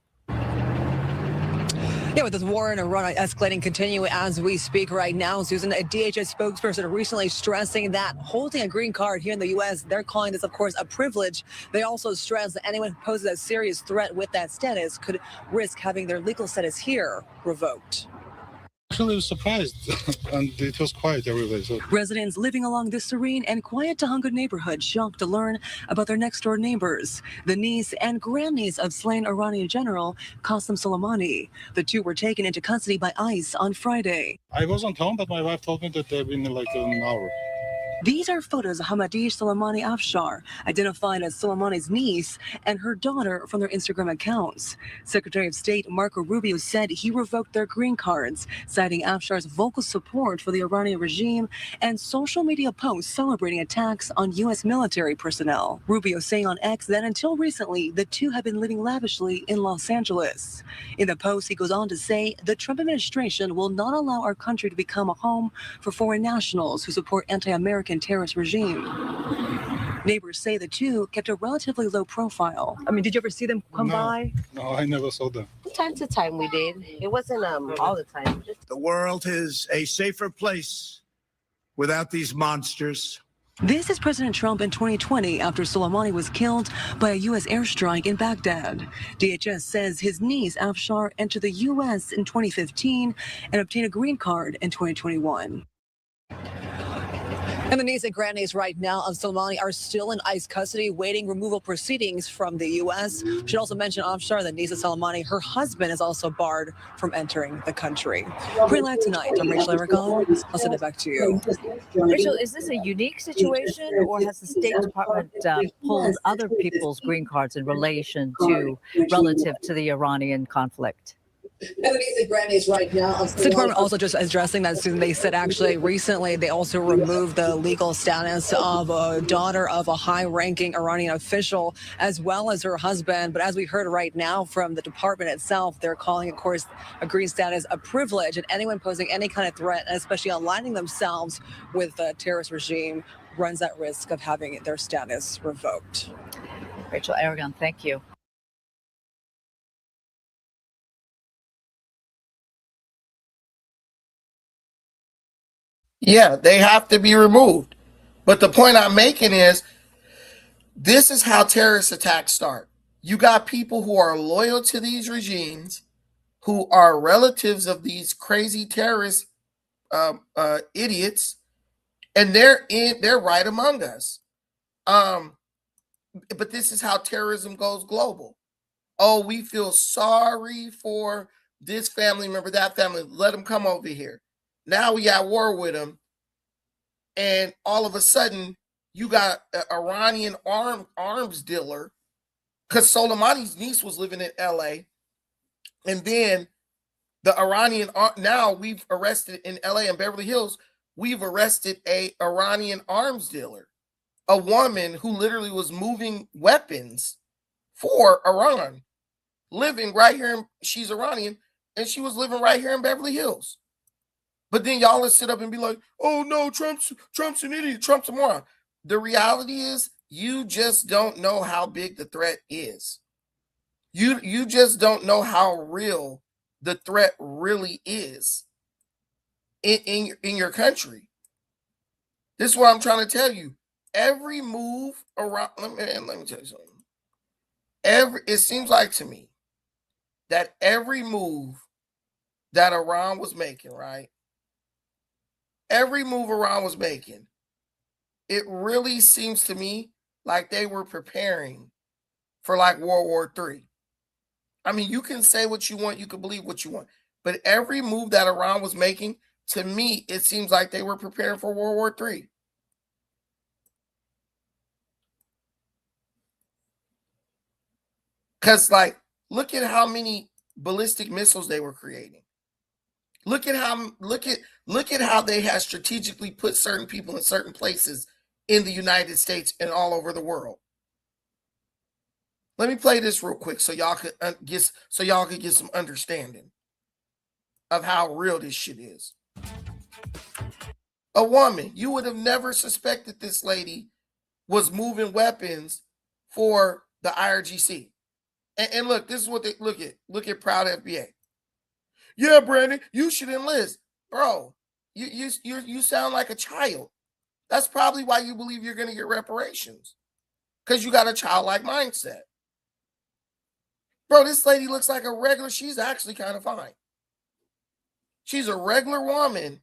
Yeah, with this war in Iran escalating, continuing as we speak right now, Susan, a DHS spokesperson recently stressing that holding a green card here in the U.S., they're calling this, of course, a privilege. They also stress that anyone who poses a serious threat with that status could risk having their legal status here revoked. Actually, I was surprised, and it was quiet everywhere. So. Residents living along this serene and quiet Tujunga neighborhood shocked to learn about their next-door neighbors, the niece and grandniece of slain Iranian general Qasem Soleimani. The two were taken into custody by ICE on Friday. I wasn't home, but my wife told me that they've been like an hour. These are photos of Hamadish Soleimani Afshar, identified as Soleimani's niece, and her daughter from their Instagram accounts. Secretary of State Marco Rubio said he revoked their green cards, citing Afshar's vocal support for the Iranian regime and social media posts celebrating attacks on U.S. military personnel. Rubio saying on X that until recently, the two have been living lavishly in Los Angeles. In the post, he goes on to say the Trump administration will not allow our country to become a home for foreign nationals who support anti-American terrorist regime. Neighbors say the two kept a relatively low profile. I mean, did you ever see them come by? No, I never saw them. From time to time we did. It wasn't all the time. The world is a safer place without these monsters. This is President Trump in 2020 after Soleimani was killed by a U.S. airstrike in Baghdad. DHS says his niece, Afshar, entered the U.S. in 2015 and obtained a green card in 2021. And the niece and grandniece right now of Soleimani are still in ICE custody, waiting removal proceedings from the U.S. Should also mention Afshar, the niece of Soleimani. Her husband is also barred from entering the country. Pre-live tonight, I'm Rachel Aragon. I'll send it back to you. Rachel, is this a unique situation, or has the State Department pulled other people's green cards in relation to relative to the Iranian conflict? And the niece and grandniece right now. State Department also just addressing that soon. They said actually recently they also removed the legal status of a daughter of a high-ranking Iranian official as well as her husband. But as we heard right now from the department itself, they're calling, of course, a green status a privilege, and anyone posing any kind of threat, and especially aligning themselves with the terrorist regime, runs that risk of having their status revoked. Rachel Aragon, thank you. Yeah, they have to be removed. But the point I'm making is this is how terrorist attacks start. You got people who are loyal to these regimes, who are relatives of these crazy terrorist idiots, and they're right among us. But this is how terrorism goes global. Oh, we feel sorry for this family member, that family. Let them come over here. Now we at war with them, and all of a sudden you got an Iranian arms dealer, because Soleimani's niece was living in LA, and then the Iranian, now we've arrested in LA and Beverly Hills, we've arrested a Iranian arms dealer, a woman who literally was moving weapons for Iran, living right here. She's Iranian, and she was living right here in Beverly Hills. But then y'all sit up and be like, oh no, Trump's an idiot, Trump's a moron. The reality is you just don't know how big the threat is. You just don't know how real the threat really is in your country. This is what I'm trying to tell you. Every move around, let me tell you something. It seems like to me that every move that Iran was making, right? Every move Iran was making, it really seems to me like they were preparing for like World War III. I mean, you can say what you want, you can believe what you want, but every move that Iran was making, to me, it seems like they were preparing for World War III. Because, like, look at how many ballistic missiles they were creating. Look at how they have strategically put certain people in certain places in the United States and all over the world. Let me play this real quick so y'all could get some understanding of how real this shit is. A woman, you would have never suspected this lady was moving weapons for the IRGC. And look, this is what they look at Proud FBA. Yeah, Brandon, you should enlist. Bro, you sound like a child. That's probably why you believe you're going to get reparations. Because you got a childlike mindset. Bro, this lady looks like a regular, she's actually kind of fine. She's a regular woman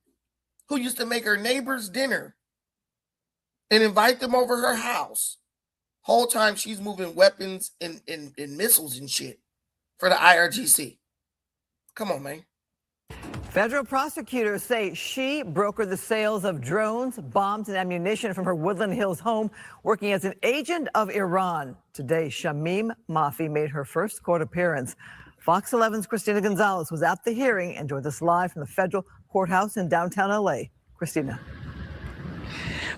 who used to make her neighbors dinner and invite them over her house. Whole time she's moving weapons and missiles and shit for the IRGC. Come on, man. Federal prosecutors say she brokered the sales of drones, bombs, and ammunition from her Woodland Hills home, working as an agent of Iran. Today, Shamim Mafi made her first court appearance. Fox 11's Christina Gonzalez was at the hearing and joined us live from the federal courthouse in downtown LA. Christina.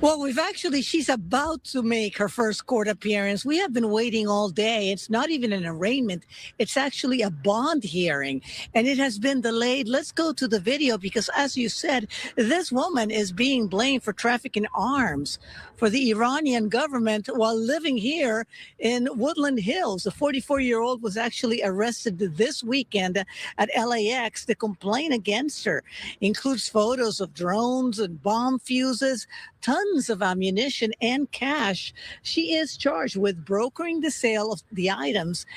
Well, she's about to make her first court appearance. We have been waiting all day. It's not even an arraignment. It's actually a bond hearing, and it has been delayed. Let's go to the video because, as you said, this woman is being blamed for trafficking arms for the Iranian government while living here in Woodland Hills. The 44-year-old was actually arrested this weekend at LAX. The complaint against her includes photos of drones and bomb fuses, tons of ammunition and cash. She is charged with brokering the sale of the items,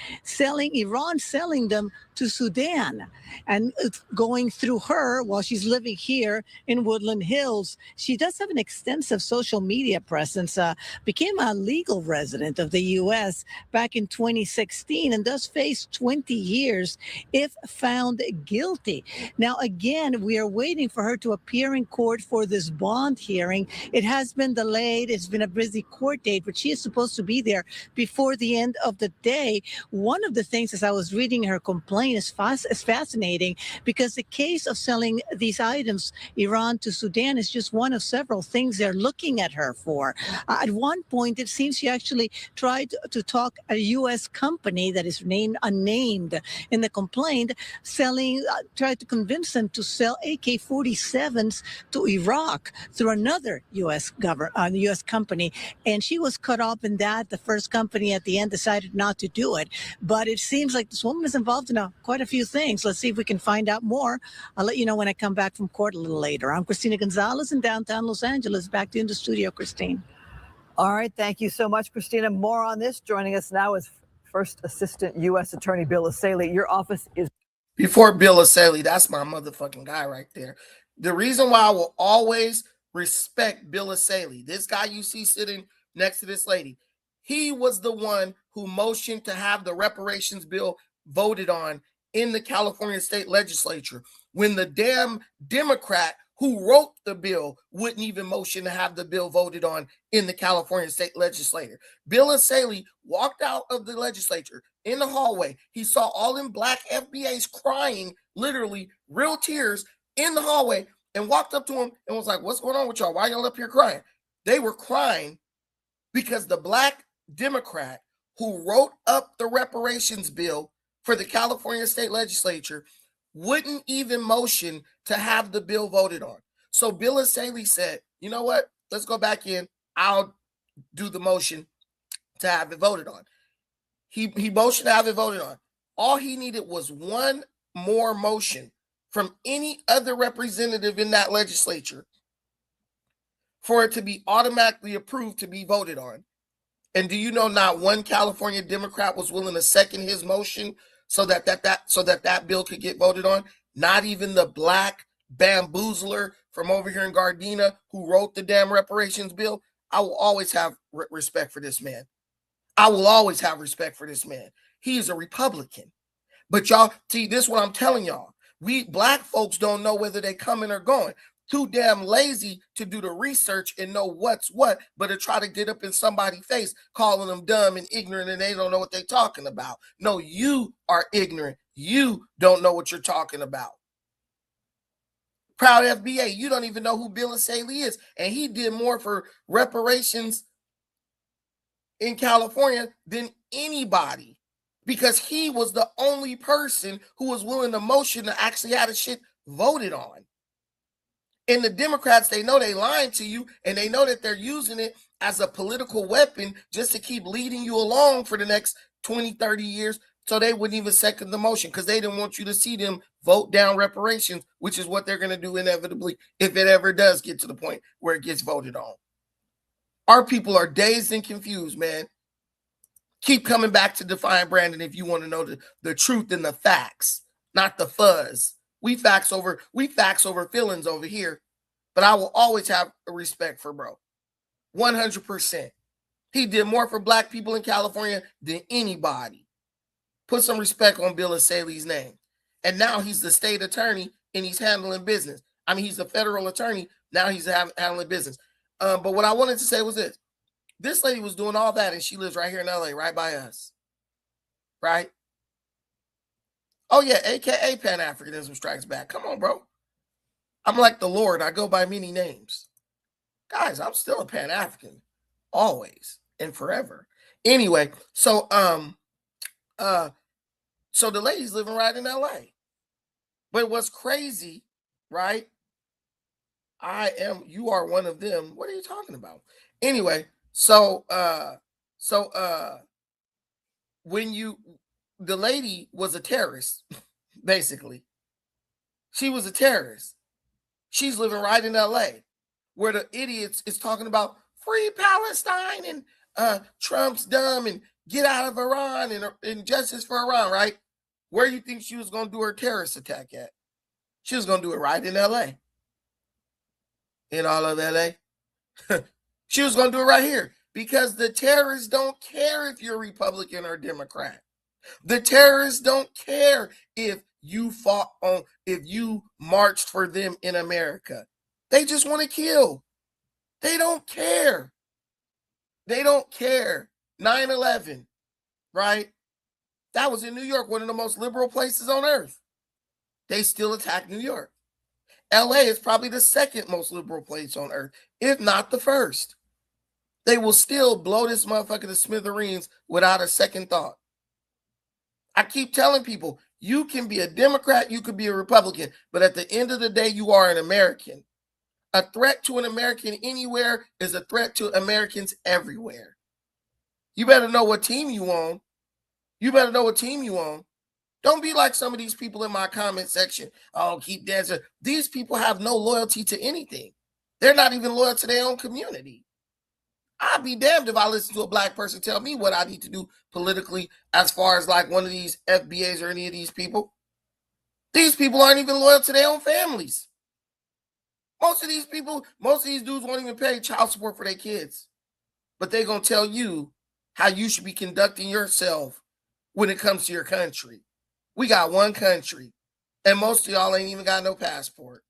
Iran selling them to Sudan, and going through her while she's living here in Woodland Hills. She does have an extensive social media presence, became a legal resident of the U.S. back in 2016 and does face 20 years if found guilty. Now, again, we are waiting for her to appear in court for this bond hearing. It has been delayed. It's been a busy court date, but she is supposed to be there before the end of the day. One of the things, as I was reading her complaint, is fascinating because the case of selling these items, Iran to Sudan, is just one of several things they're looking at her for. At one point, it seems she actually tried to talk a U.S. company that is named unnamed in the complaint, tried to convince them to sell AK-47s to Iraq through another U.S. U.S. company, and she was caught up in that. The first company at the end decided not to do it, but it seems like this woman is involved in quite a few things. Let's see if we can find out more. I'll let you know when I come back from court a little later. I'm Christina Gonzalez in downtown Los Angeles. Back to you in the studio, Christine. All right. Thank you so much, Christina. More on this. Joining us now is First Assistant U.S. Attorney Bill Essayli. Your office is... Before Bill Essayli, that's my motherfucking guy right there. The reason why I will always respect Bill Essayli, this guy you see sitting next to this lady, he was the one who motioned to have the reparations bill voted on in the California state legislature when the damn Democrat who wrote the bill wouldn't even motion to have the bill voted on in the California state legislature. Bill Essayli walked out of the legislature in the hallway. He saw all them black FBAs crying, literally real tears in the hallway, and walked up to him and was like, "What's going on with y'all? Why y'all up here crying?" They were crying because the black Democrat who wrote up the reparations bill for the California state legislature wouldn't even motion to have the bill voted on. So Bill Essayli said, "You know what? Let's go back in. I'll do the motion to have it voted on." He motioned to have it voted on. All he needed was one more motion from any other representative in that legislature for it to be automatically approved to be voted on. And do you know not one California Democrat was willing to second his motion so that bill could get voted on? Not even the black bamboozler from over here in Gardena who wrote the damn reparations bill. I will always have respect for this man. I will always have respect for this man. He is a Republican. But y'all, see, this is what I'm telling y'all. We black folks don't know whether they coming or going. Too damn lazy to do the research and know what's what, but to try to get up in somebody's face, calling them dumb and ignorant, and they don't know what they're talking about. No, you are ignorant. You don't know what you're talking about. Proud FBA, you don't even know who Bill Essayli is, and he did more for reparations in California than anybody, because he was the only person who was willing to motion to actually have the shit voted on. And the Democrats, they know they lying to you, and they know that they're using it as a political weapon just to keep leading you along for the next 20, 30 years. So they wouldn't even second the motion because they didn't want you to see them vote down reparations, which is what they're going to do inevitably if it ever does get to the point where it gets voted on. Our people are dazed and confused, man. Keep coming back to Defiant Brandon if you want to know the truth and the facts, not the fuzz. We facts over feelings over here, but I will always have a respect for bro. 100%. He did more for black people in California than anybody. Put some respect on Bill Essayli's name. And now he's the state attorney and he's handling business. I mean, he's a federal attorney. Now he's handling business. But what I wanted to say was this. This lady was doing all that and she lives right here in LA, right by us. Right? Oh, yeah, a.k.a. Pan-Africanism Strikes Back. Come on, bro. I'm like the Lord. I go by many names. Guys, I'm still a Pan-African, always and forever. Anyway, so so the lady's living right in LA. But what's crazy, right? You are one of them. What are you talking about? Anyway, so when the lady was a terrorist, basically. She was a terrorist. She's living right in LA, where the idiots is talking about free Palestine and Trump's dumb and get out of Iran and justice for Iran, right? Where you think she was going to do her terrorist attack at? She was going to do it right in LA. In all of LA. She was going to do it right here because the terrorists don't care if you're Republican or Democrat. The terrorists don't care if you if you marched for them in America. They just want to kill. They don't care. They don't care. 9/11, right? That was in New York, one of the most liberal places on earth. They still attack New York. LA is probably the second most liberal place on earth, if not the first. They will still blow this motherfucker to smithereens without a second thought. I keep telling people, you can be a Democrat, you could be a Republican, but at the end of the day, you are an American. A threat to an American anywhere is a threat to Americans everywhere. You better know what team you on. You better know what team you on. Don't be like some of these people in my comment section. Oh, keep dancing. These people have no loyalty to anything. They're not even loyal to their own community. I'd be damned if I listen to a black person tell me what I need to do politically as far as like one of these FBAs or any of these people. These people aren't even loyal to their own families. Most of these dudes won't even pay child support for their kids. But they're going to tell you how you should be conducting yourself when it comes to your country. We got one country, and most of y'all ain't even got no passport.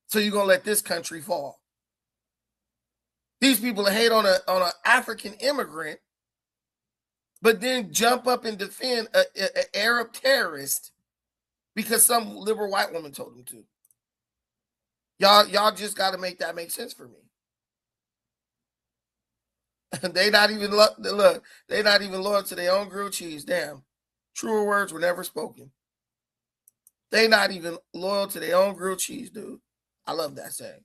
So you're going to let this country fall. These people hate on an African immigrant, but then jump up and defend an Arab terrorist because some liberal white woman told them to. Y'all just got to make that make sense for me. They not even they not even loyal to their own grilled cheese. Damn, truer words were never spoken. They not even loyal to their own grilled cheese, dude. I love that saying.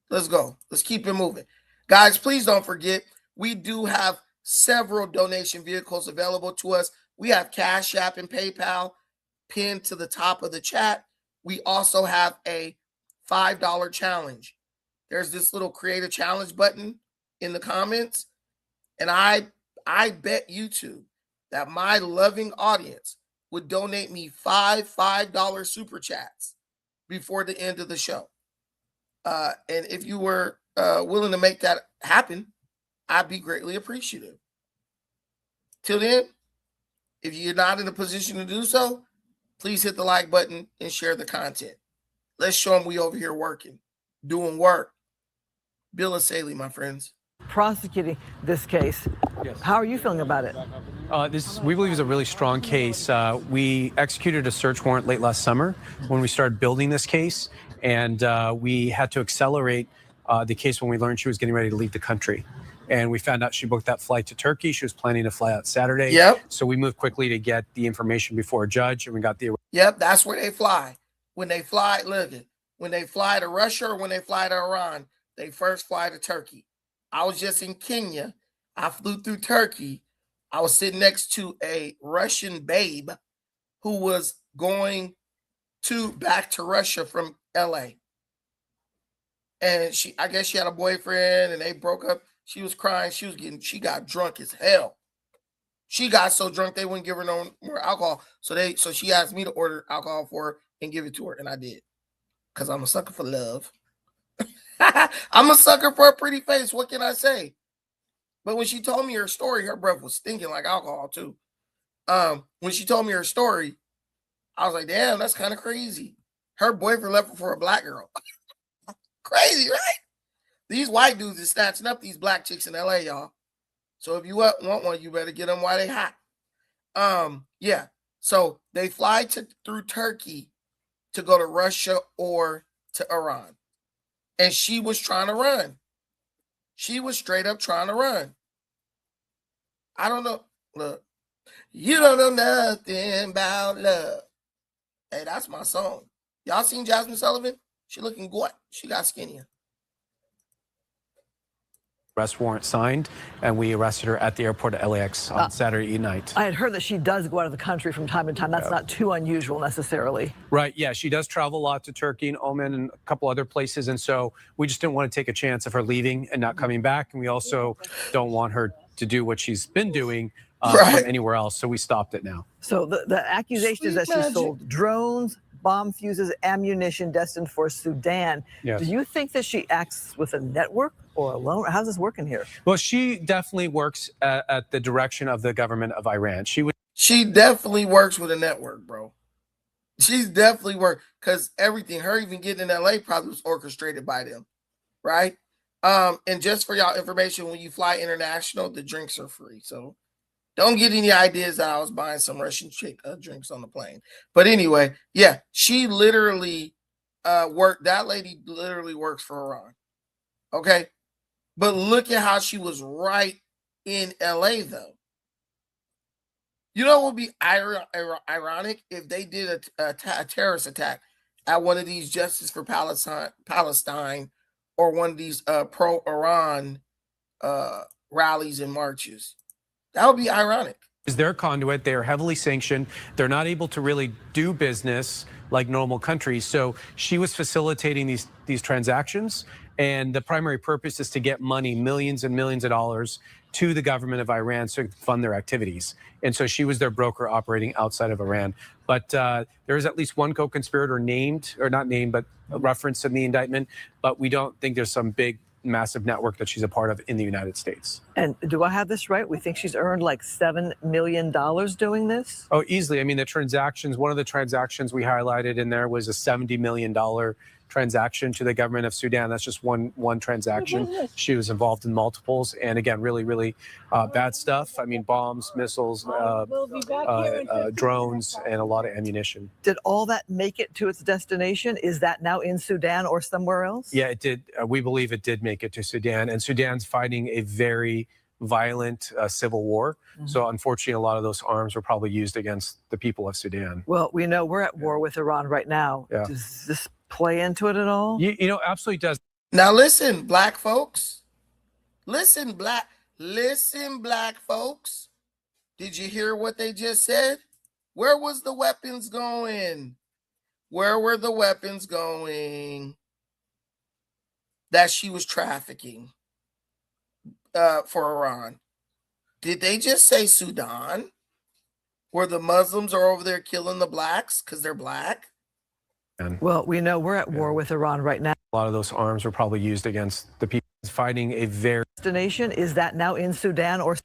Let's go. Let's keep it moving. Guys, please don't forget, we do have several donation vehicles available to us. We have Cash App and PayPal pinned to the top of the chat. We also have a $5 challenge. There's this little create a challenge button in the comments. And I bet YouTube that my loving audience would donate me $5 super chats before the end of the show. And if you were willing to make that happen, I'd be greatly appreciative. Till then, if you're not in a position to do so, please hit the like button and share the content. Let's show them we over here working, doing work. Bill O'Saley, my friends. Prosecuting this case. Yes. How are you feeling about it? We believe is a really strong case. We executed a search warrant late last summer when we started building this case, and we had to accelerate the case when we learned she was getting ready to leave the country. And we found out she booked that flight to Turkey. She was planning to fly out Saturday. Yep. So we moved quickly to get the information before a judge, and we got the. Yep, that's where they fly. When they fly, look, when they fly to Russia or when they fly to Iran, they first fly to Turkey. I was just in Kenya. I flew through Turkey. I was sitting next to a Russian babe who was going back to Russia from LA. And I guess she had a boyfriend and they broke up. She was crying. She got drunk as hell. She got so drunk they wouldn't give her no more alcohol. So she asked me to order alcohol for her and give it to her. And I did. Because I'm a sucker for love. I'm a sucker for a pretty face. What can I say? But when she told me her story, her breath was stinking like alcohol too. When she told me her story, I was like, damn, that's kind of crazy. Her boyfriend left her for a black girl. Crazy, right? These white dudes is snatching up these black chicks in LA, y'all. So if you want one, you better get them while they hot. Yeah. So they fly through Turkey to go to Russia or to Iran. And she was trying to run. She was straight up trying to run. I don't know. Look, you don't know nothing about love. Hey, that's my song. Y'all seen Jasmine Sullivan? She looking good. She got skinnier. Arrest warrant signed, and we arrested her at the airport at LAX on Saturday night. I had heard that she does go out of the country from time to time. That's not too unusual necessarily. Right, yeah, she does travel a lot to Turkey and Oman and a couple other places, and so we just didn't want to take a chance of her leaving and not coming back, and we also don't want her to do what she's been doing from anywhere else, so we stopped it now. So the accusation is that she sold drones, bomb fuses, ammunition destined for Sudan. Yes. Do you think that she acts with a network or alone? How's this working here? Well, she definitely works at the direction of the government of Iran. She definitely works with a network, bro. She's definitely worked, because everything, her even getting in LA probably was orchestrated by them, right? And just for y'all information, when you fly international, the drinks are free. So don't get any ideas that I was buying some Russian chick drinks on the plane. But anyway, yeah, she literally that lady literally works for Iran. Okay? But look at how she was right in LA, though. You know what would be ironic? If they did a terrorist attack at one of these Justice for Palestine or one of these pro-Iran rallies and marches. That would be ironic. Is their conduit. They are heavily sanctioned. They're not able to really do business like normal countries. So she was facilitating these transactions, and the primary purpose is to get money, millions and millions of dollars, to the government of Iran so to fund their activities. And so she was their broker operating outside of Iran. But there is at least one co-conspirator named, or not named, but referenced in the indictment. But we don't think there's some big, massive network that she's a part of in the United States. And do I have this right? We think she's earned like $7 million doing this? Oh, easily. I mean, the transactions, one of the transactions we highlighted in there was a $70 million transaction to the government of Sudan. That's just one transaction. She was involved in multiples. And again, really, really bad stuff. I mean, bombs, missiles, drones, and a lot of ammunition. Did all that make it to its destination? Is that now in Sudan or somewhere else? Yeah, it did. We believe it did make it to Sudan. And Sudan's fighting a very violent civil war. So unfortunately, a lot of those arms were probably used against the people of Sudan. Well, we know we're at war with Iran right now. Yeah. Does this play into it at all? You know, absolutely does. Now listen, black folks. Listen, black folks. Did you hear what they just said? Where was the weapons going? Where were the weapons going that she was trafficking for Iran? Did they just say Sudan, where the Muslims are over there killing the blacks because they're black? Well, we know we're at war with Iran right now. A lot of those arms were probably used against the people fighting a very destination. Is that now in Sudan or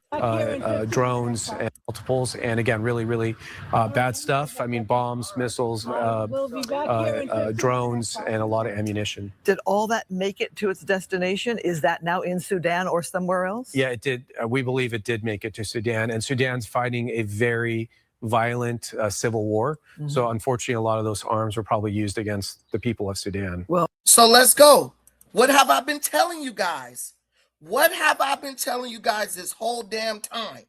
drones and multiples? And again, really, really bad stuff. I mean, bombs, missiles, drones, and a lot of ammunition. Did all that make it to its destination? Is that now in Sudan or somewhere else? Yeah, it did. We believe it did make it to Sudan, and Sudan's fighting a very violent civil war. So unfortunately, a lot of those arms were probably used against the people of Sudan. Well, so let's go. What have I been telling you guys? What have I been telling you guys this whole damn time?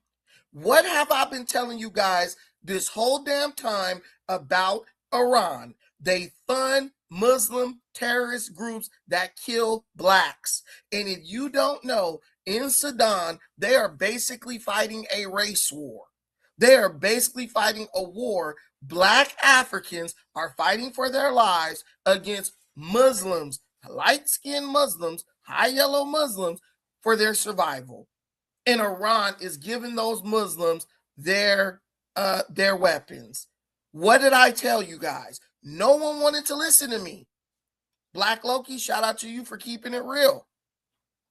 What have I been telling you guys this whole damn time about Iran? They fund Muslim terrorist groups that kill blacks. And if you don't know, in Sudan, they are basically fighting a race war. They are basically fighting a war. Black Africans are fighting for their lives against Muslims, light-skinned Muslims, high yellow Muslims, for their survival. And Iran is giving those Muslims their weapons. What did I tell you guys? No one wanted to listen to me. Black Loki, shout out to you for keeping it real.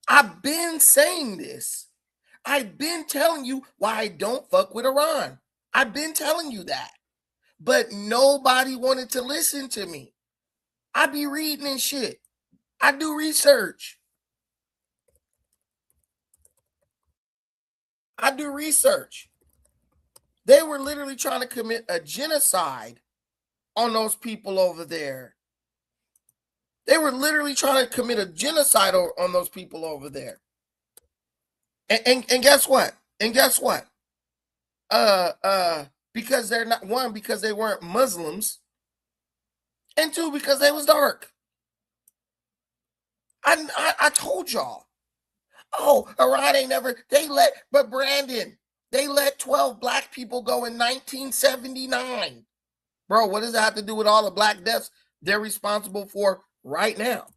I've been saying this. I've been telling you why I don't fuck with Iran. I've been telling you that. But nobody wanted to listen to me. I be reading and shit. I do research. They were literally trying to commit a genocide on those people over there. They were literally trying to commit a genocide on those people over there. And guess what? And guess what? Because they're not, one, because they weren't Muslims, and two, because they was dark. I told y'all. Oh, Iran ain't never, but Brandon, they let 12 black people go in 1979. Bro, what does that have to do with all the black deaths they're responsible for right now?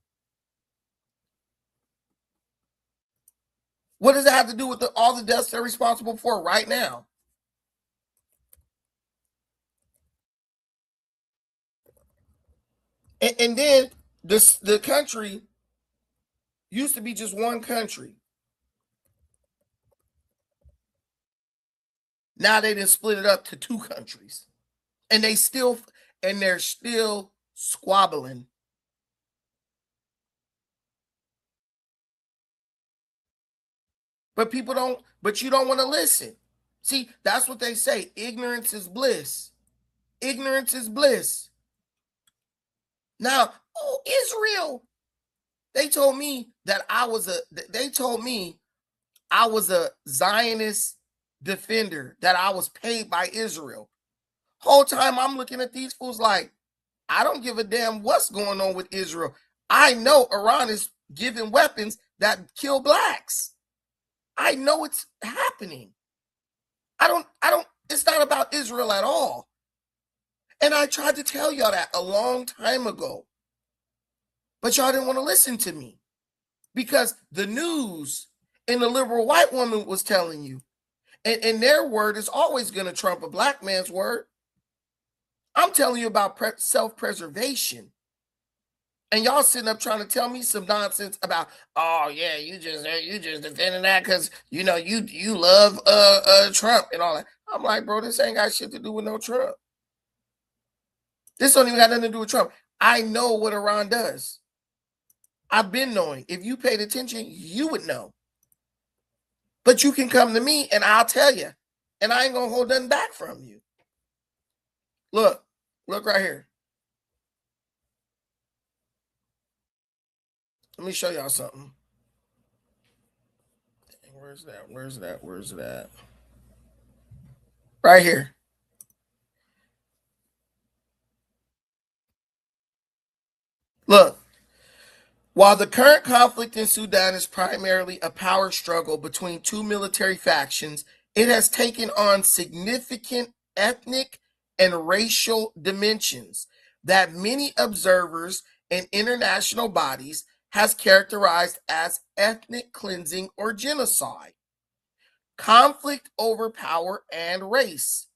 What does that have to do with all the deaths they're responsible for right now? And then the country used to be just one country. Now they just split it up to two countries. And they're still squabbling. But you don't want to listen. See, that's what they say. Ignorance is bliss. Ignorance is bliss. Now, Israel. They told me I was a Zionist defender, that I was paid by Israel. Whole time I'm looking at these fools like, I don't give a damn what's going on with Israel. I know Iran is giving weapons that kill blacks. I know it's happening. It's not about Israel at all. And I tried to tell y'all that a long time ago. But y'all didn't want to listen to me because the news and the liberal white woman was telling you. And their word is always going to trump a black man's word. I'm telling you about self-preservation. And y'all sitting up trying to tell me some nonsense about, oh yeah, you just defending that because you love Trump and all that. I'm like, bro, this ain't got shit to do with no Trump. This don't even got nothing to do with Trump. I know what Iran does. I've been knowing. If you paid attention, you would know. But you can come to me and I'll tell you. And I ain't going to hold nothing back from you. Look right here. Let me show y'all something. Where's that? Right here. Look. While the current conflict in Sudan is primarily a power struggle between two military factions, it has taken on significant ethnic and racial dimensions that many observers and international bodies has characterized as ethnic cleansing or genocide. Conflict over power and race.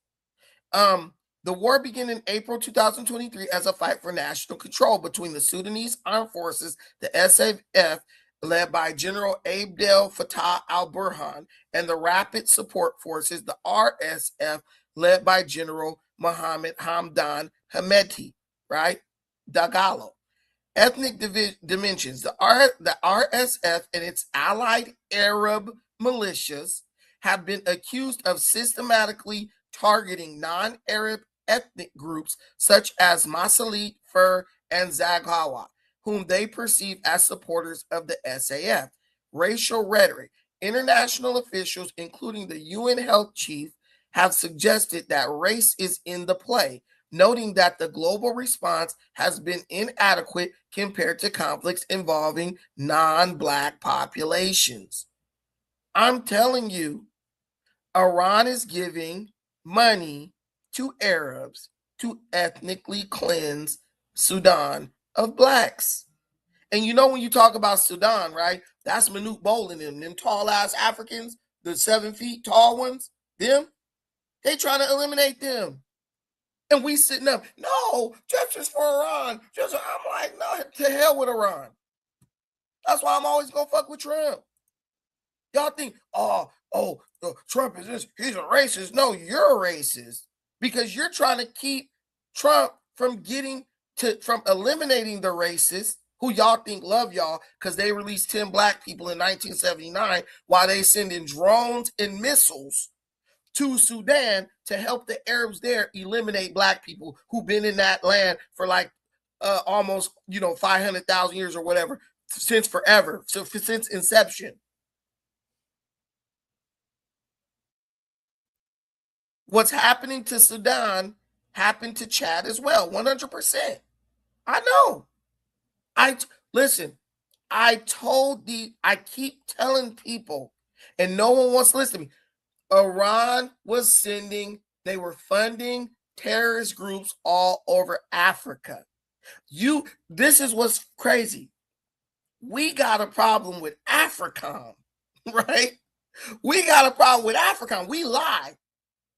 The war began in April 2023 as a fight for national control between the Sudanese Armed Forces, the SAF, led by General Abdel Fattah al-Burhan, and the Rapid Support Forces, the RSF, led by General Mohammed Hamdan Hemedti, right? Dagalo. Ethnic dimensions. The RSF and its allied Arab militias have been accused of systematically targeting non-Arab ethnic groups such as Masalit, Fur, and Zaghawa, whom they perceive as supporters of the SAF. Racial rhetoric. International officials, including the UN Health Chief, have suggested that race is in the play, noting that the global response has been inadequate compared to conflicts involving non-Black populations. I'm telling you, Iran is giving money to Arabs to ethnically cleanse Sudan of blacks. And when you talk about Sudan, right? That's Manute Bol and them tall ass Africans, the 7 feet tall ones, they trying to eliminate them. And we sitting up, no, justice for Iran. I'm like, no, to hell with Iran. That's why I'm always gonna fuck with Trump. Y'all think, Trump is this, he's a racist. No, you're a racist. Because you're trying to keep Trump from eliminating the racists who y'all think love y'all because they released 10 black people in 1979 while they sending drones and missiles to Sudan to help the Arabs there eliminate black people who've been in that land for almost 500,000 years or whatever since forever, since inception. what's happening to Sudan happened to Chad as well, 100%. I know. Listen, I keep telling people, and no one wants to listen to me. Iran they were funding terrorist groups all over Africa. This is what's crazy. We got a problem with AFRICOM, right? We got a problem with AFRICOM. We lie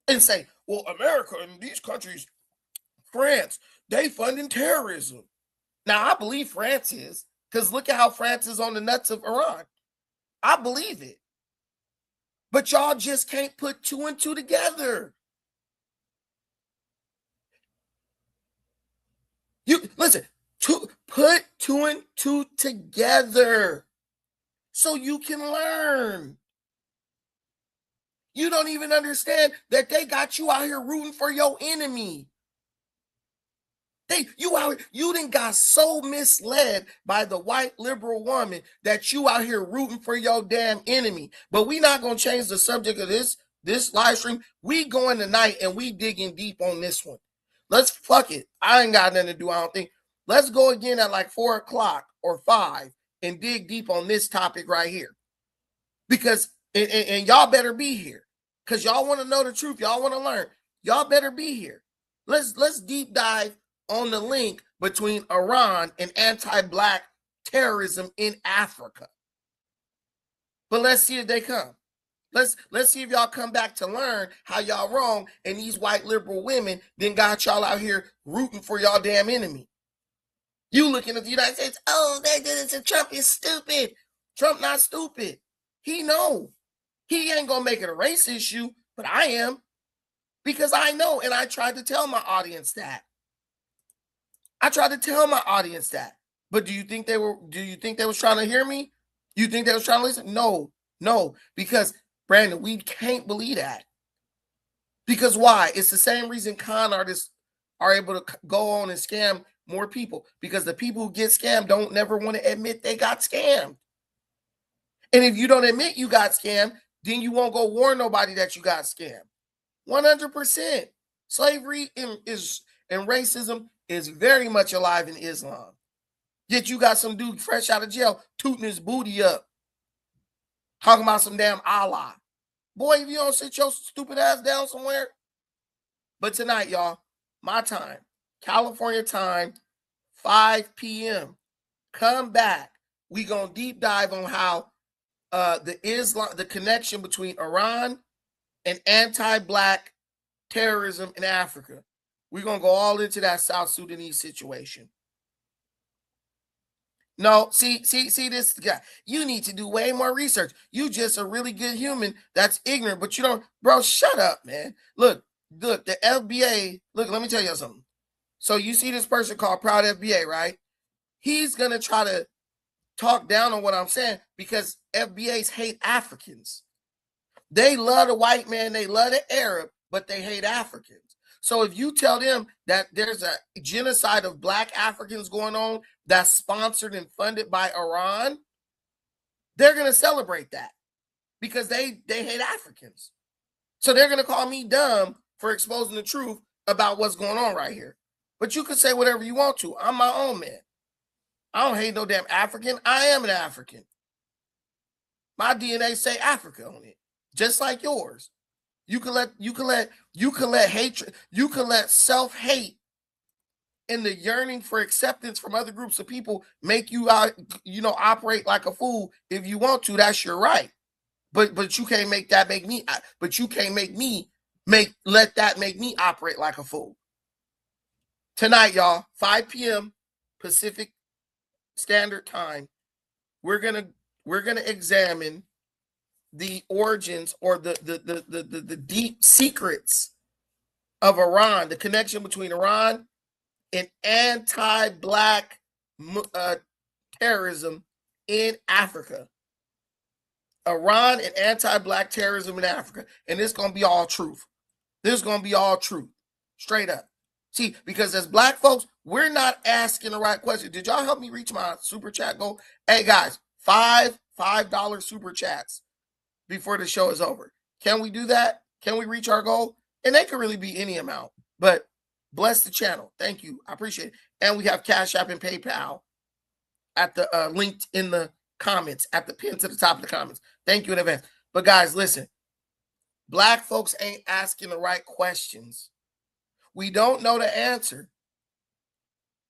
and say, well, America and these countries, France, they funding terrorism. Now, I believe France is, because look at how France is on the nuts of Iran. I believe it. But y'all just can't put 2 and 2 together. Listen, put 2 and 2 together so you can learn. You don't even understand that they got you out here rooting for your enemy. You done got so misled by the white liberal woman that you out here rooting for your damn enemy. But we not gonna change the subject of this live stream. We going tonight and we digging deep on this one. Let's fuck it. I ain't got nothing to do, I don't think. Let's go again at like 4 o'clock or 5 and dig deep on this topic right here. Because and y'all better be here. Because y'all want to know the truth. Y'all want to learn. Y'all better be here. Let's deep dive on the link between Iran and anti-black terrorism in Africa. But let's see if they come. Let's see if y'all come back to learn how y'all wrong and these white liberal women then got y'all out here rooting for y'all damn enemy. You looking at the United States, oh, they did it, and Trump is stupid. Trump not stupid. He know. He ain't gonna make it a race issue, but I am. Because I know, and I tried to tell my audience that. But do you think they was trying to hear me? You think they was trying to listen? No, because Brandon, we can't believe that. Because why? It's the same reason con artists are able to go on and scam more people, because the people who get scammed don't never want to admit they got scammed. And if you don't admit you got scammed, then you won't go warn nobody that you got scammed. 100%. Slavery and racism is very much alive in Islam. Yet you got some dude fresh out of jail tooting his booty up, talking about some damn Allah. Boy, if you don't sit your stupid ass down somewhere. But tonight, y'all, my time, California time, 5 p.m. Come back. We gonna deep dive on how the connection between Iran and anti-black terrorism in Africa. We're gonna go all into that South Sudanese situation. No, see this guy. You need to do way more research. You just a really good human that's ignorant, but you don't, bro, shut up, man. Look, the FBA, look, let me tell you something. So you see this person called Proud FBA, right? He's gonna try to talk down on what I'm saying because FBAs hate Africans. They love the white man, they love the Arab, but they hate Africans. So if you tell them that there's a genocide of black Africans going on that's sponsored and funded by Iran, they're going to celebrate that because they hate Africans. So they're going to call me dumb for exposing the truth about what's going on right here. But you can say whatever you want to. I'm my own man. I don't hate no damn African. I am an African. My DNA say Africa on it, just like yours. You can let hatred, you can let self-hate and the yearning for acceptance from other groups of people make you operate like a fool if you want to. That's your right. But you can't make that make me. But you can't let that make me operate like a fool. Tonight, y'all, 5 p.m. Pacific Standard Time, we're gonna examine the origins or the deep secrets of Iran, the connection between Iran and anti-black terrorism in Africa. Iran and anti-black terrorism in Africa. And it's going to be all truth. This is going to be all truth. Straight up. See, because as black folks, we're not asking the right question. Did y'all help me reach my super chat goal? Hey, guys, $5 super chats before the show is over. Can we do that? Can we reach our goal? And they could really be any amount. But bless the channel. Thank you. I appreciate it. And we have Cash App and PayPal at the linked in the comments, at the pin to the top of the comments. Thank you in advance. But guys, listen. Black folks ain't asking the right questions. We don't know the answer,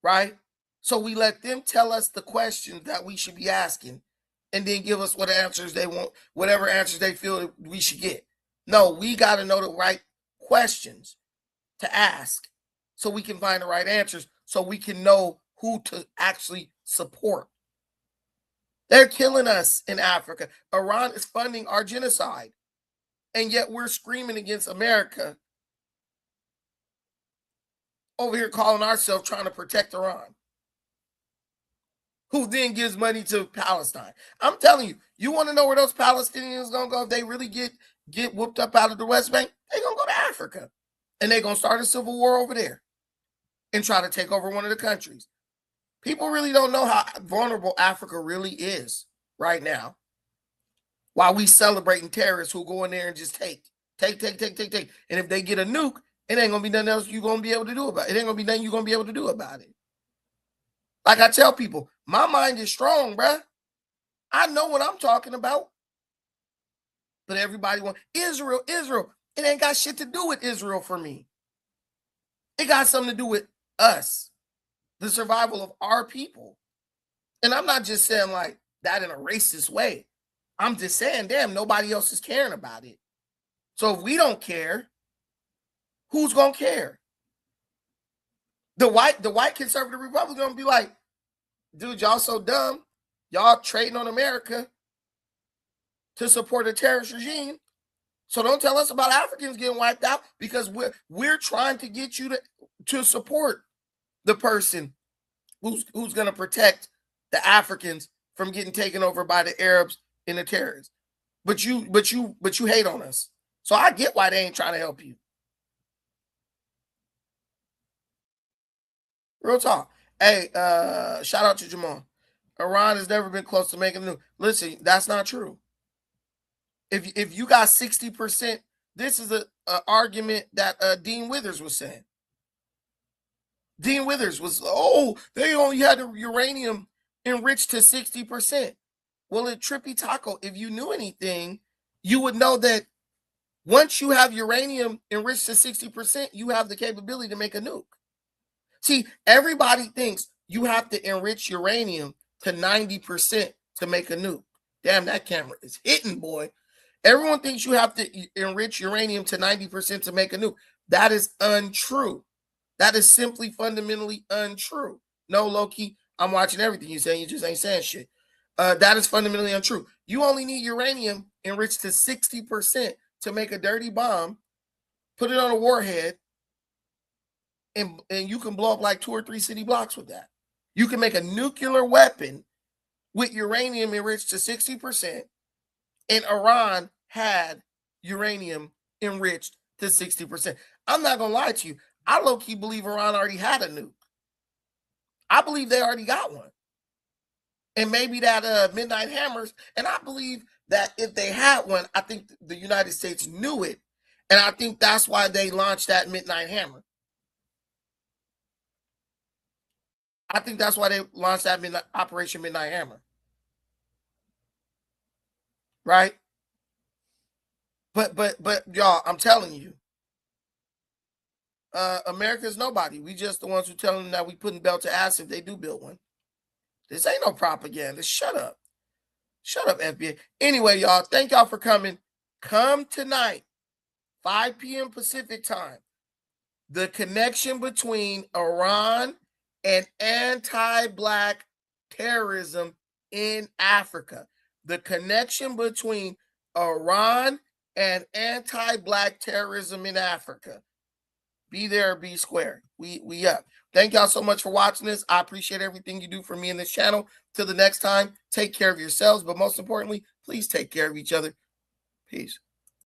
right? So we let them tell us the questions that we should be asking and then give us what answers they want, whatever answers they feel we should get. No, we got to know the right questions to ask so we can find the right answers so we can know who to actually support. They're killing us in Africa. Iran is funding our genocide. And yet we're screaming against America over here calling ourselves trying to protect Iran, who then gives money to Palestine. I'm telling you, you want to know where those Palestinians going to go if they really get whooped up out of the West Bank? They're going to go to Africa. And they're going to start a civil war over there and try to take over one of the countries. People really don't know how vulnerable Africa really is right now. While we celebrating terrorists who go in there and just take. And if they get a nuke, it ain't going to be nothing else you're going to be able to do about it. It ain't going to be nothing you're going to be able to do about it. Like I tell people, my mind is strong, bruh. I know what I'm talking about. But everybody wants Israel. It ain't got shit to do with Israel for me. It got something to do with us, the survival of our people. And I'm not just saying like that in a racist way. I'm just saying, damn, nobody else is caring about it. So if we don't care, who's going to care? The white conservative Republican going to be like, dude, y'all so dumb. Y'all trading on America to support a terrorist regime. So don't tell us about Africans getting wiped out because we're trying to get you to support the person who's going to protect the Africans from getting taken over by the Arabs and the terrorists. But you hate on us. So I get why they ain't trying to help you. Real talk. Hey, shout out to Jamal. Iran has never been close to making a nuke. Listen, that's not true. If you got 60%, this is a argument that Dean Withers was saying. Dean Withers was, they only had the uranium enriched to 60%. Well, at Trippy Taco, if you knew anything, you would know that once you have uranium enriched to 60%, you have the capability to make a nuke. See, everybody thinks you have to enrich uranium to 90% to make a nuke. Damn, that camera is hitting, boy. Everyone thinks you have to enrich uranium to 90% to make a nuke. That is untrue. That is simply fundamentally untrue. No, Loki, I'm watching everything you're saying. You just ain't saying shit. That is fundamentally untrue. You only need uranium enriched to 60% to make a dirty bomb, put it on a warhead, and you can blow up like 2 or 3 city blocks with that. You can make a nuclear weapon with uranium enriched to 60%, and Iran had uranium enriched to 60%. I'm not going to lie to you. I low-key believe Iran already had a nuke. I believe they already got one. And maybe that Midnight Hammers. And I believe that if they had one, I think the United States knew it. And I think that's why they launched that Midnight Hammer. I think that's why they launched that Operation Midnight Hammer. Right? But y'all, I'm telling you, America's nobody. We just the ones who tell them that we putting belt to ass if they do build one. This ain't no propaganda. Shut up. Shut up, FBI. Anyway, y'all, thank y'all for coming. Come tonight, 5 p.m. Pacific time. The connection between Iran and anti-Black terrorism in Africa. The connection between Iran and anti-Black terrorism in Africa. Be there or be square. We up. Thank y'all so much for watching this. I appreciate everything you do for me in this channel. Till the next time, take care of yourselves, but most importantly, please take care of each other. Peace.